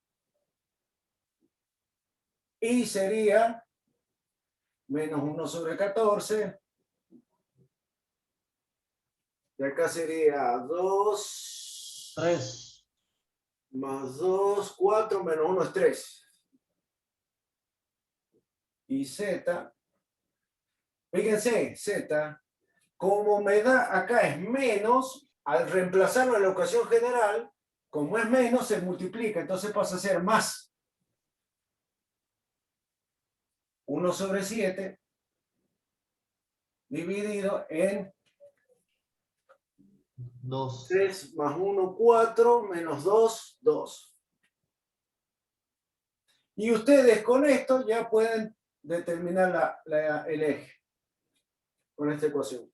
Y sería menos 1 sobre 14. Y acá sería 2. 3. Más 2, 4, menos 1 es 3. Y Z, fíjense, Z, como me da acá es menos, al reemplazarlo en la ecuación general, como es menos, se multiplica, entonces pasa a ser más 1 sobre 7 dividido en 2. 3 más 1, 4, menos 2, 2. Y ustedes con esto ya pueden determinar el eje con esta ecuación.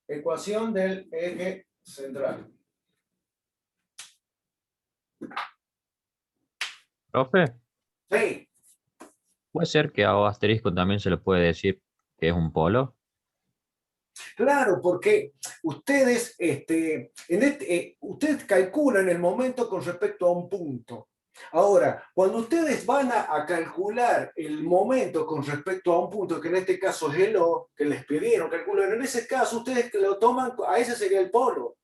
Ecuación del eje central. Profe, Sí, ¿puede ser que a O asterisco también se le puede decir que es un polo? claro, porque ustedes, ustedes calculan el momento con respecto a un punto. Ahora, cuando ustedes van a calcular el momento con respecto a un punto, que en este caso es el O, que les pidieron calcular, en ese caso ustedes lo toman, a ese sería el polo,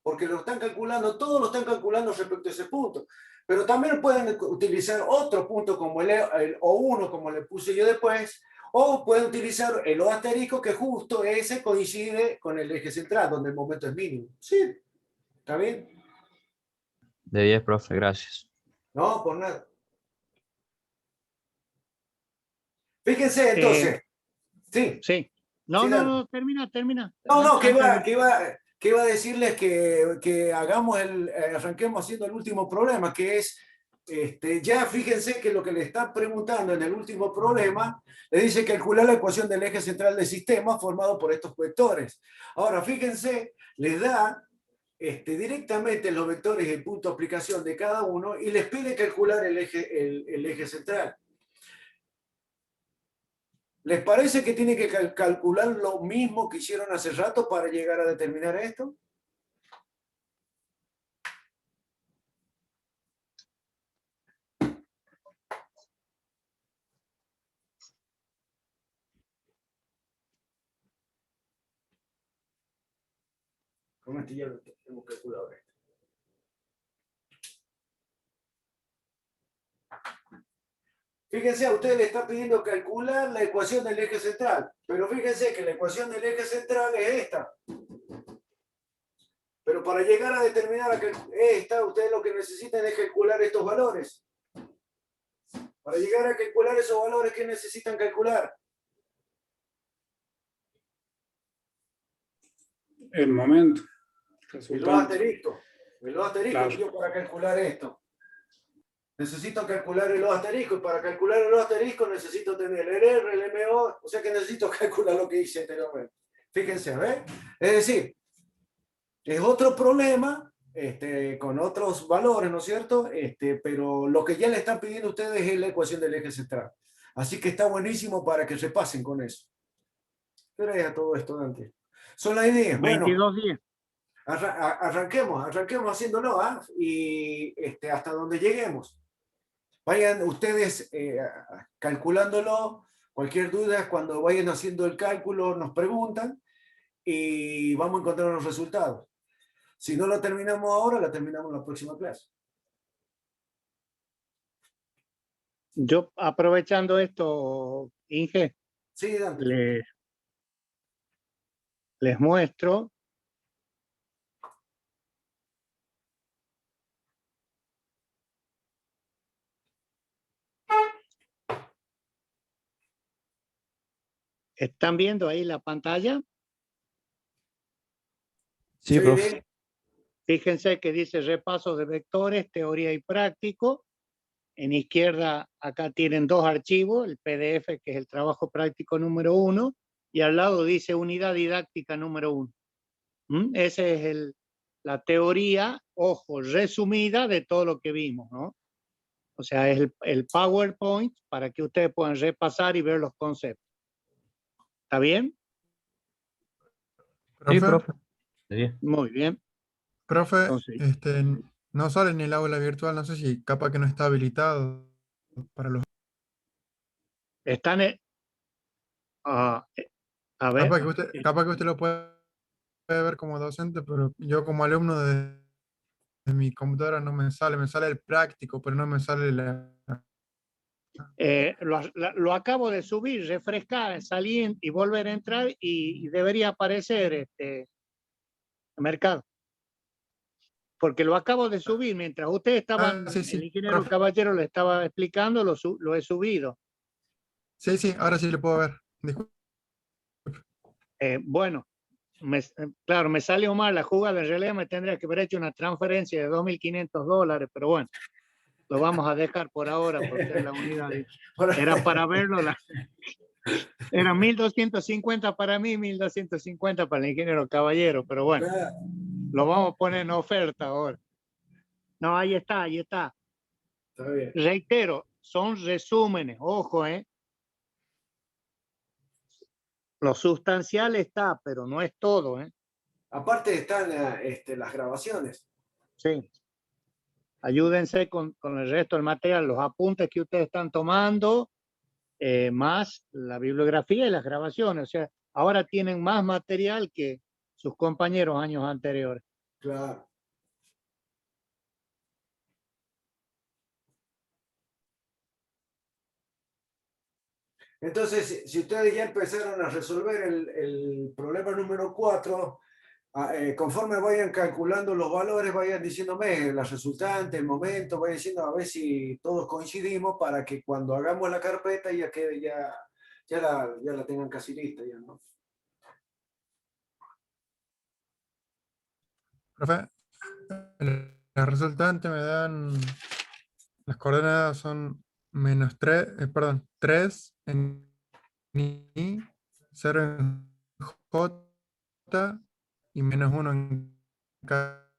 porque lo están calculando, todos lo están calculando respecto a ese punto. Pero también pueden utilizar otro punto como el O1, como le puse yo después, o pueden utilizar el O asterisco, que justo ese coincide con el eje central, donde el momento es mínimo. Sí, ¿está bien? De 10, profe, gracias. No, por nada. Fíjense entonces. Sí, Sí. No, sí, no, dale. no, termina. No, que Antes iba a decirles que hagamos arranquemos haciendo el último problema, que es, ya fíjense que lo que le están preguntando en el último problema, le dice calcular la ecuación del eje central del sistema formado por estos vectores. Ahora, fíjense, les da directamente los vectores y el punto de aplicación de cada uno y les pide calcular el eje central. ¿Les parece que tiene que calcular lo mismo que hicieron hace rato para llegar a determinar esto? Con este ya lo hemos calculado esto. Fíjense, a usted le está pidiendo calcular la ecuación del eje central, pero fíjense que la ecuación del eje central es esta. Pero para llegar a determinar esta, ustedes lo que necesitan es calcular estos valores. Para llegar a calcular esos valores, ¿qué necesitan calcular? El momento. El O asterisco. El O asterisco, Claro. yo para calcular esto. Necesito calcular el O asterisco, y para calcular el O asterisco necesito tener el R, el MO, o sea que necesito calcular lo que hice anteriormente. Fíjense, ¿ves? Es decir, es otro problema con otros valores, ¿no es cierto? Pero lo que ya le están pidiendo a ustedes es la ecuación del eje central. Así que está buenísimo para que se pasen con eso. Pero ya todo esto, Dante. Son las ideas. Bueno, 22 días. arranquemos haciéndolo, ¿ah? Y hasta donde lleguemos. Vayan ustedes calculándolo. Cualquier duda, cuando vayan haciendo el cálculo, nos preguntan y vamos a encontrar los resultados. Si no lo terminamos ahora, lo terminamos en la próxima clase. Yo, aprovechando esto, Inge, Sí, Dante. les muestro. ¿Están viendo ahí la pantalla? Sí, profe. Bien. Fíjense que dice repaso de vectores, teoría y práctico. En izquierda, acá tienen dos archivos, el PDF, que es el trabajo práctico número 1, y al lado dice unidad didáctica número 1. Esa es la teoría, ojo, resumida de todo lo que vimos, ¿no? O sea, es el PowerPoint para que ustedes puedan repasar y ver los conceptos. ¿Está bien? Sí, Profe, profe. Sí. Muy bien. profe, Entonces, no sale en el aula virtual, no sé si capaz que no está habilitado para los... están, a ver, Capaz que usted lo puede ver como docente, pero yo como alumno de mi computadora no me sale el práctico, pero no me sale la... lo acabo de subir, refrescar, salir y volver a entrar y debería aparecer mercado. Porque lo acabo de subir mientras ustedes estaban, sí, el sí, ingeniero profe. Caballero le estaba explicando, lo he subido. Sí, sí, ahora sí lo puedo ver. Disculpe. Bueno, claro, me salió mal la jugada, en realidad me tendría que haber hecho una transferencia de $2.500, pero bueno, lo vamos a dejar por ahora porque es la unidad. Era para verlo, era 1.250 para mí, 1.250 para el ingeniero Caballero, pero bueno, lo vamos a poner en oferta ahora. No, ahí está, ahí está. Está bien. Reitero, son resúmenes, ojo, Lo sustancial está, pero no es todo, Aparte están las grabaciones. Sí. Ayúdense con el resto del material, los apuntes que ustedes están tomando, más la bibliografía y las grabaciones. O sea, ahora tienen más material que sus compañeros años anteriores. Claro. Entonces, si ustedes ya empezaron a resolver el problema número 4, conforme vayan calculando los valores, vayan diciéndome las resultantes, el momento, vayan diciendo a ver si todos coincidimos para que cuando hagamos la carpeta ya quede, ya la tengan casi lista, ya, ¿no? Profe, la resultante me dan, las coordenadas son -3, perdón, 3 en I, 0 en J y -1 en K.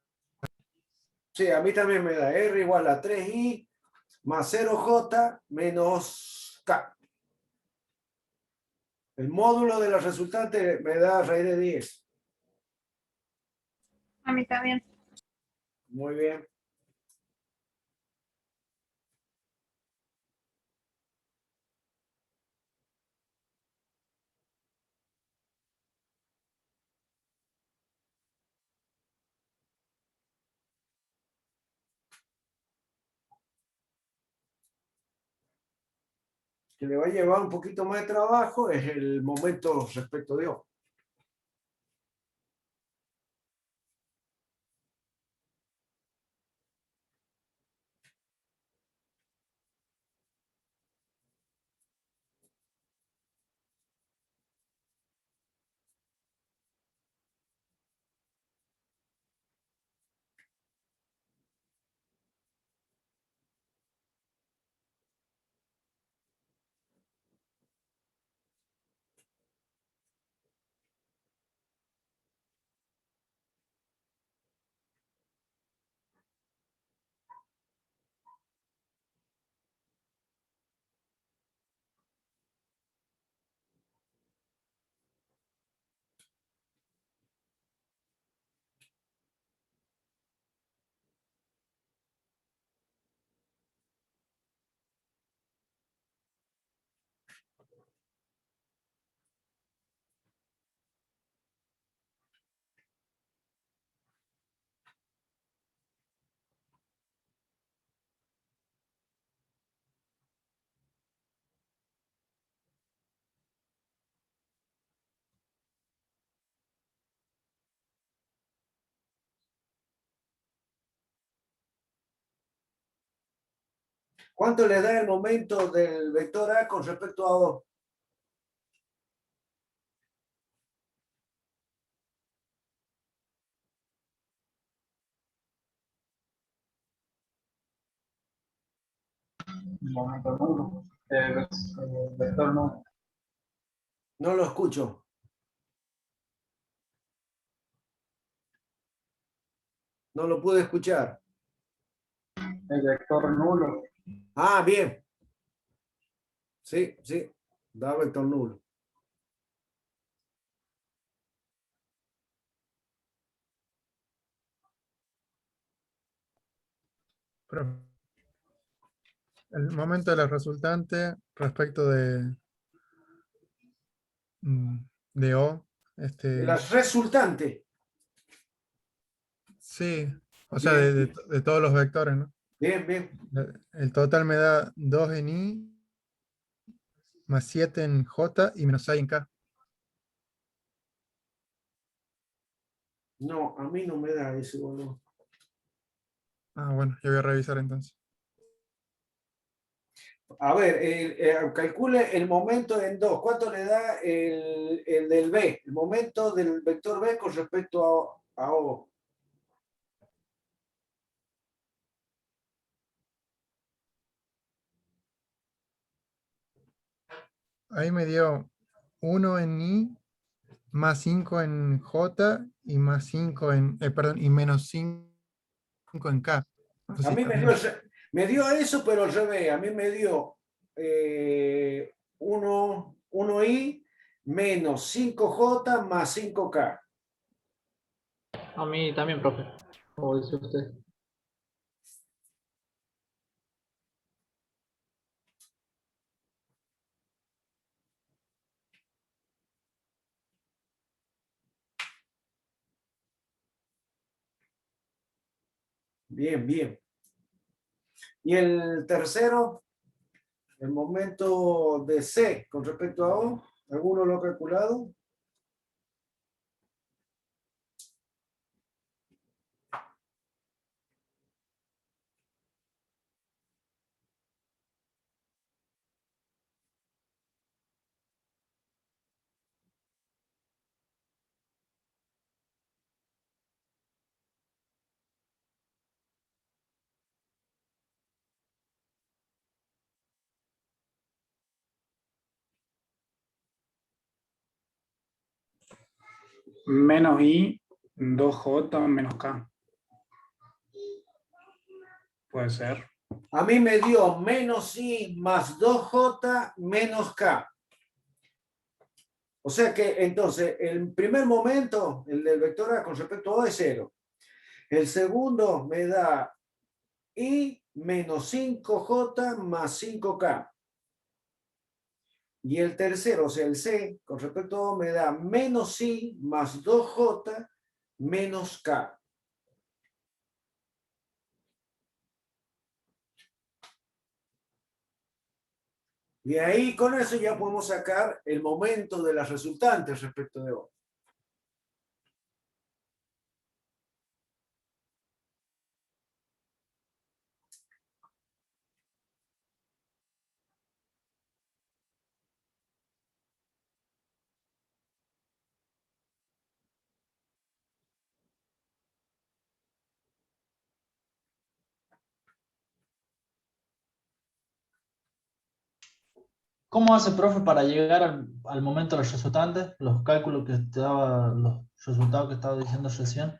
Sí, a mí también me da R igual a 3I más 0J menos K. El módulo de la resultante me da raíz de 10. A mí también. Muy bien. Que le va a llevar un poquito más de trabajo es el momento respecto de O. ¿Cuánto le da el momento del vector A con respecto a O? momento nulo. Vector nulo. No lo escucho. No lo pude escuchar. El vector nulo. Ah, bien. Sí, sí. Da vector nulo. Pero el momento de la resultante respecto de O, La resultante. sí, o sea, Bien, de todos los vectores, ¿no? bien, bien. El total me da 2 en I, más 7 en J y menos 6 en K. No, a mí no me da ese valor. Ah, bueno, yo voy a revisar entonces. A ver, calcule el momento en 2. ¿Cuánto le da el del B? El momento del vector B con respecto a O. Ahí me dio 1 en I, más 5 en J y más 5 en, perdón, y menos 5 en K. No sé A si mí está bien. me dio eso, pero al revés. A mí me dio 1i menos 5j más 5k. A mí también, profe. Como dice usted. Bien, bien. Y el tercero, el momento de C con respecto a O. ¿Alguno lo ha calculado? Menos I, 2J menos K. Puede ser. A mí me dio menos i más 2j menos k. O sea que entonces el primer momento, el del vector A con respecto a O es 0. El segundo me da i menos 5j más 5k. Y el tercero, o sea, el C, con respecto a O, me da menos i más 2j menos k. Y ahí con eso ya podemos sacar el momento de las resultantes respecto de O. ¿Cómo hace, profe, para llegar al momento de los resultantes? Los cálculos que estaba, los resultados que estaba diciendo recién.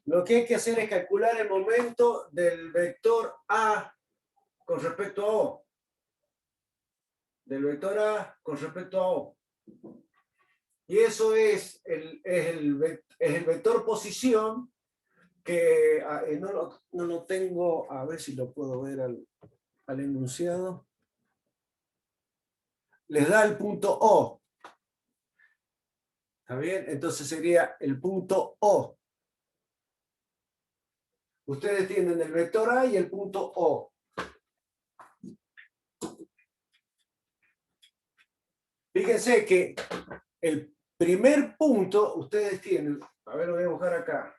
Lo que hay que hacer es calcular el momento del vector A con respecto a O. Del vector A con respecto a O. Y eso es el vector posición que no lo tengo, a ver si lo puedo ver al enunciado. Les da el punto O. ¿Está bien? Entonces sería el punto O. Ustedes tienen el vector A y el punto O. Fíjense que el primer punto, ustedes tienen, a ver, lo voy a buscar acá.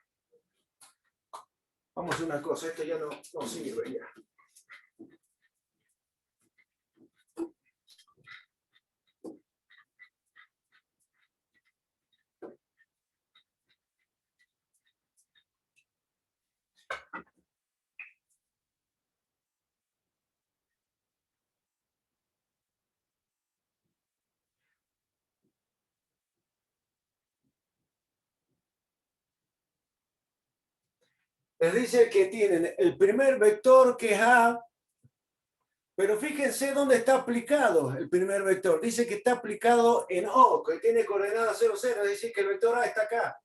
Vamos a hacer una cosa, esto ya no sirve ya. les dice que tienen el primer vector que es A, pero fíjense dónde está aplicado el primer vector. Dice que está aplicado en O, que tiene coordenada 0, 0, es decir, que el vector A está acá.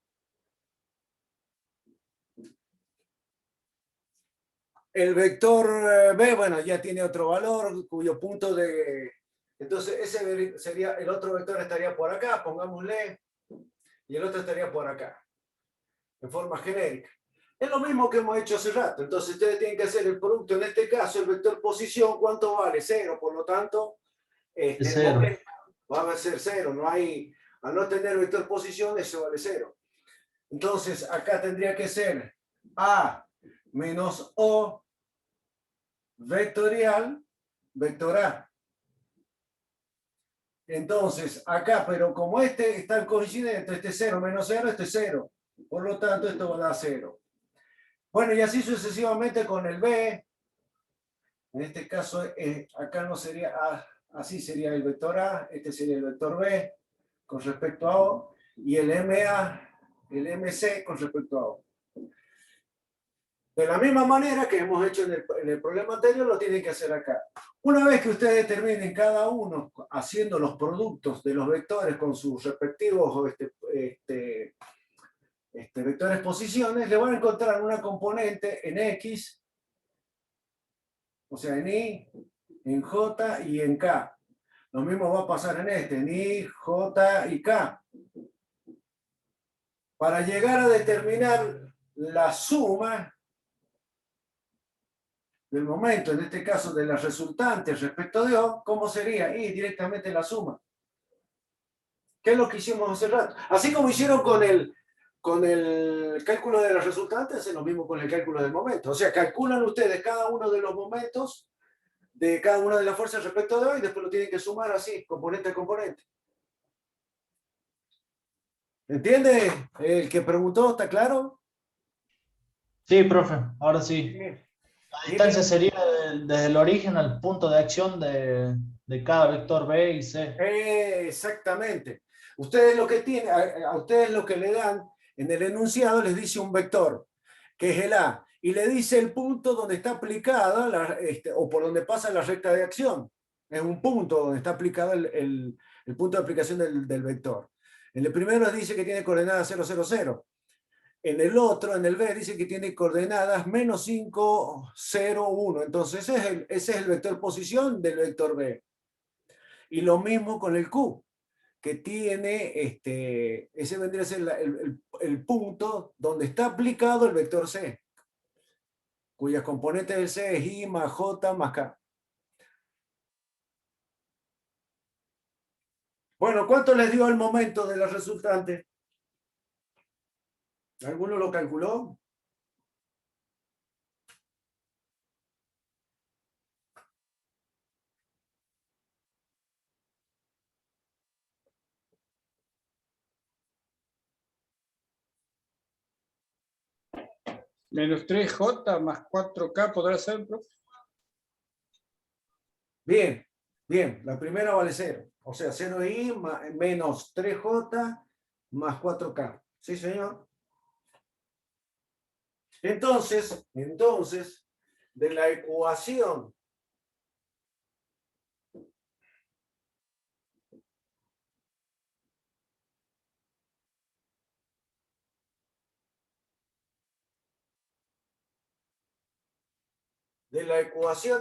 El vector B, bueno, ya tiene otro valor, cuyo punto de... Entonces, ese sería, el otro vector estaría por acá, pongámosle, y el otro estaría por acá, en forma genérica. Es lo mismo que hemos hecho hace rato. Entonces, ustedes tienen que hacer el producto, en este caso, el vector posición, ¿cuánto vale? 0, por lo tanto, Es el 0. momento va a ser 0, no hay, al no tener vector posición, eso vale 0. Entonces, acá tendría que ser A menos O vectorial, vector A. Entonces, acá, pero como este está coincidente, este 0 menos 0, este 0. Por lo tanto, esto va a dar 0. Bueno, y así sucesivamente con el B. En este caso, acá no sería A, así sería el vector A, este sería el vector B con respecto a O, y el MA, el MC con respecto a O. De la misma manera que hemos hecho en el problema anterior, lo tienen que hacer acá. Una vez que ustedes determinen cada uno haciendo los productos de los vectores con sus respectivos vectores posiciones, le van a encontrar una componente en X, o sea, en Y, en J y en K. Lo mismo va a pasar en este, en Y, J y K. Para llegar a determinar la suma del momento, en este caso de la resultante respecto de O, ¿cómo sería? Y directamente la suma. ¿Qué es lo que hicimos hace rato? Así como hicieron con el cálculo de las resultantes, es lo mismo con el cálculo del momento. O sea, calculan ustedes cada uno de los momentos de cada una de las fuerzas respecto de O y después lo tienen que sumar así, componente a componente. ¿Entiende? El que preguntó, ¿está claro? Sí, profe, ahora sí. Bien. La distancia sería desde el origen al punto de acción de cada vector B y C. Exactamente. Ustedes lo que tienen, a ustedes lo que le dan en el enunciado les dice un vector, que es el A, y le dice el punto donde está aplicada, o por donde pasa la recta de acción. Es un punto donde está aplicado el punto de aplicación del vector. En el primero les dice que tiene coordenadas 0, 0, 0. En el otro, en el B, dice que tiene coordenadas menos 5, 0, 1. Entonces ese es el vector posición del vector B. Y lo mismo con el Q, que tiene, ese vendría a ser el punto donde está aplicado el vector C, cuyas componentes del C es I más J más K. Bueno, ¿cuánto les dio el momento de la resultante? ¿Alguno lo calculó? Menos 3J más 4K podrá ser, profe. Bien, bien, la primera vale 0. O sea, 0i menos 3j más 4k. ¿Sí, señor? Entonces, de la ecuación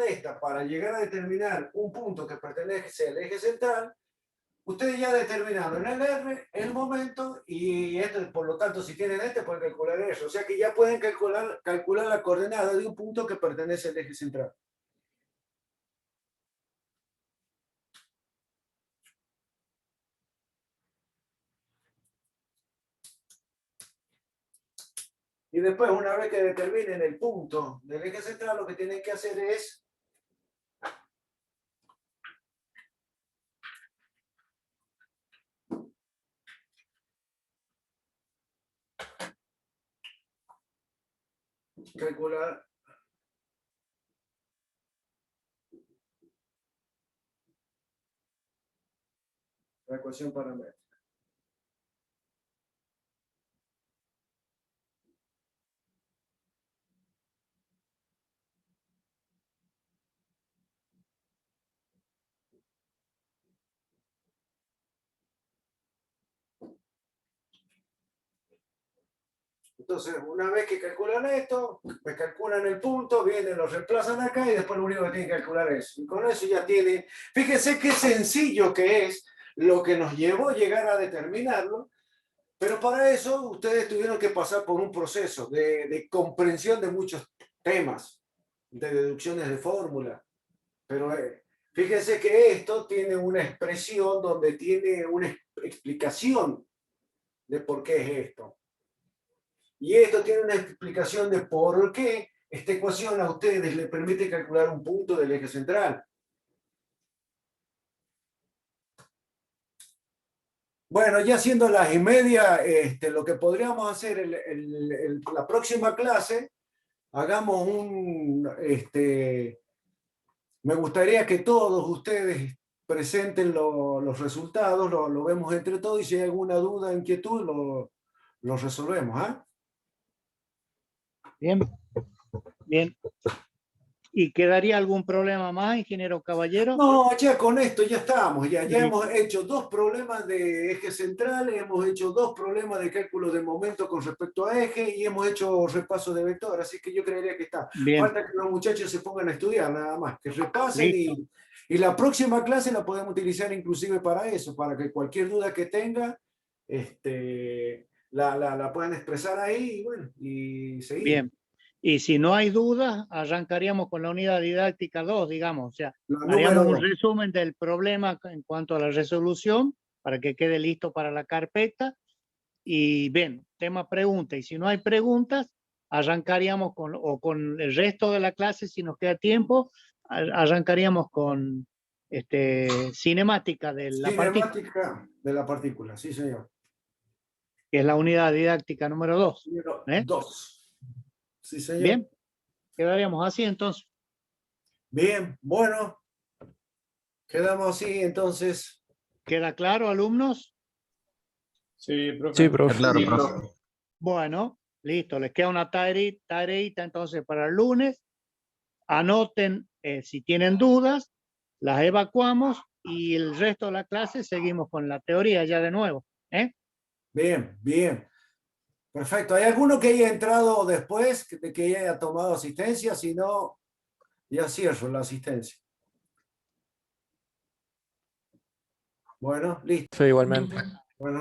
esta, para llegar a determinar un punto que pertenece al eje central, ustedes ya determinaron el R, el momento, y esto, por lo tanto, si tienen pueden calcular eso. O sea que ya pueden calcular la coordenada de un punto que pertenece al eje central. Y después, una vez que determinen el punto del eje central, lo que tienen que hacer es calcular la ecuación paramétrica. Entonces, una vez que calculan esto, me calculan el punto, vienen, lo reemplazan acá y después lo único que tienen que calcular es. Y con eso ya tiene, fíjense qué sencillo que es lo que nos llevó a llegar a determinarlo, pero para eso ustedes tuvieron que pasar por un proceso de comprensión de muchos temas, de deducciones de fórmula. Pero fíjense que esto tiene una expresión donde tiene una explicación de por qué es esto. Y esto tiene una explicación de por qué esta ecuación a ustedes les permite calcular un punto del eje central. Bueno, ya siendo las 1:30, lo que podríamos hacer la próxima clase, hagamos me gustaría que todos ustedes presenten los resultados, lo vemos entre todos y si hay alguna duda, inquietud, lo resolvemos. ¿Ah? Bien, bien. ¿Y quedaría algún problema más, ingeniero Caballero? No, ya con esto ya estamos, ya Sí. hemos hecho 2 problemas de eje central, hemos hecho 2 problemas de cálculo de momento con respecto a eje y hemos hecho repaso de vector, así que yo creería que está. Bien. Falta que los muchachos se pongan a estudiar nada más, que repasen Listo. y la próxima clase la podemos utilizar inclusive para eso, para que cualquier duda que tenga, la puedan expresar ahí y bueno, y seguir. Bien. Y si no hay dudas, arrancaríamos con la unidad didáctica 2, digamos. O sea, La haríamos número un 2. resumen del problema en cuanto a la resolución para que quede listo para la carpeta. Y bien, tema pregunta. Y si no hay preguntas, arrancaríamos con el resto de la clase, si nos queda tiempo, arrancaríamos con cinemática de la partícula, Cinemática de la partícula, sí señor. que es la unidad didáctica número 2. Número ¿Eh? 2. Sí, señor. Bien, quedaríamos así entonces. Bien, bueno. Quedamos así entonces. ¿Queda claro, alumnos? Sí, profe. Sí, profe. Claro, Sí, profe. profe. Bueno, listo. Les queda una tareita entonces para el lunes. Anoten si tienen dudas, las evacuamos y el resto de la clase seguimos con la teoría ya de nuevo. Bien, bien. Perfecto. ¿Hay alguno que haya entrado después de que haya tomado asistencia? Si no, ya cierro la asistencia. Bueno, listo. Igualmente.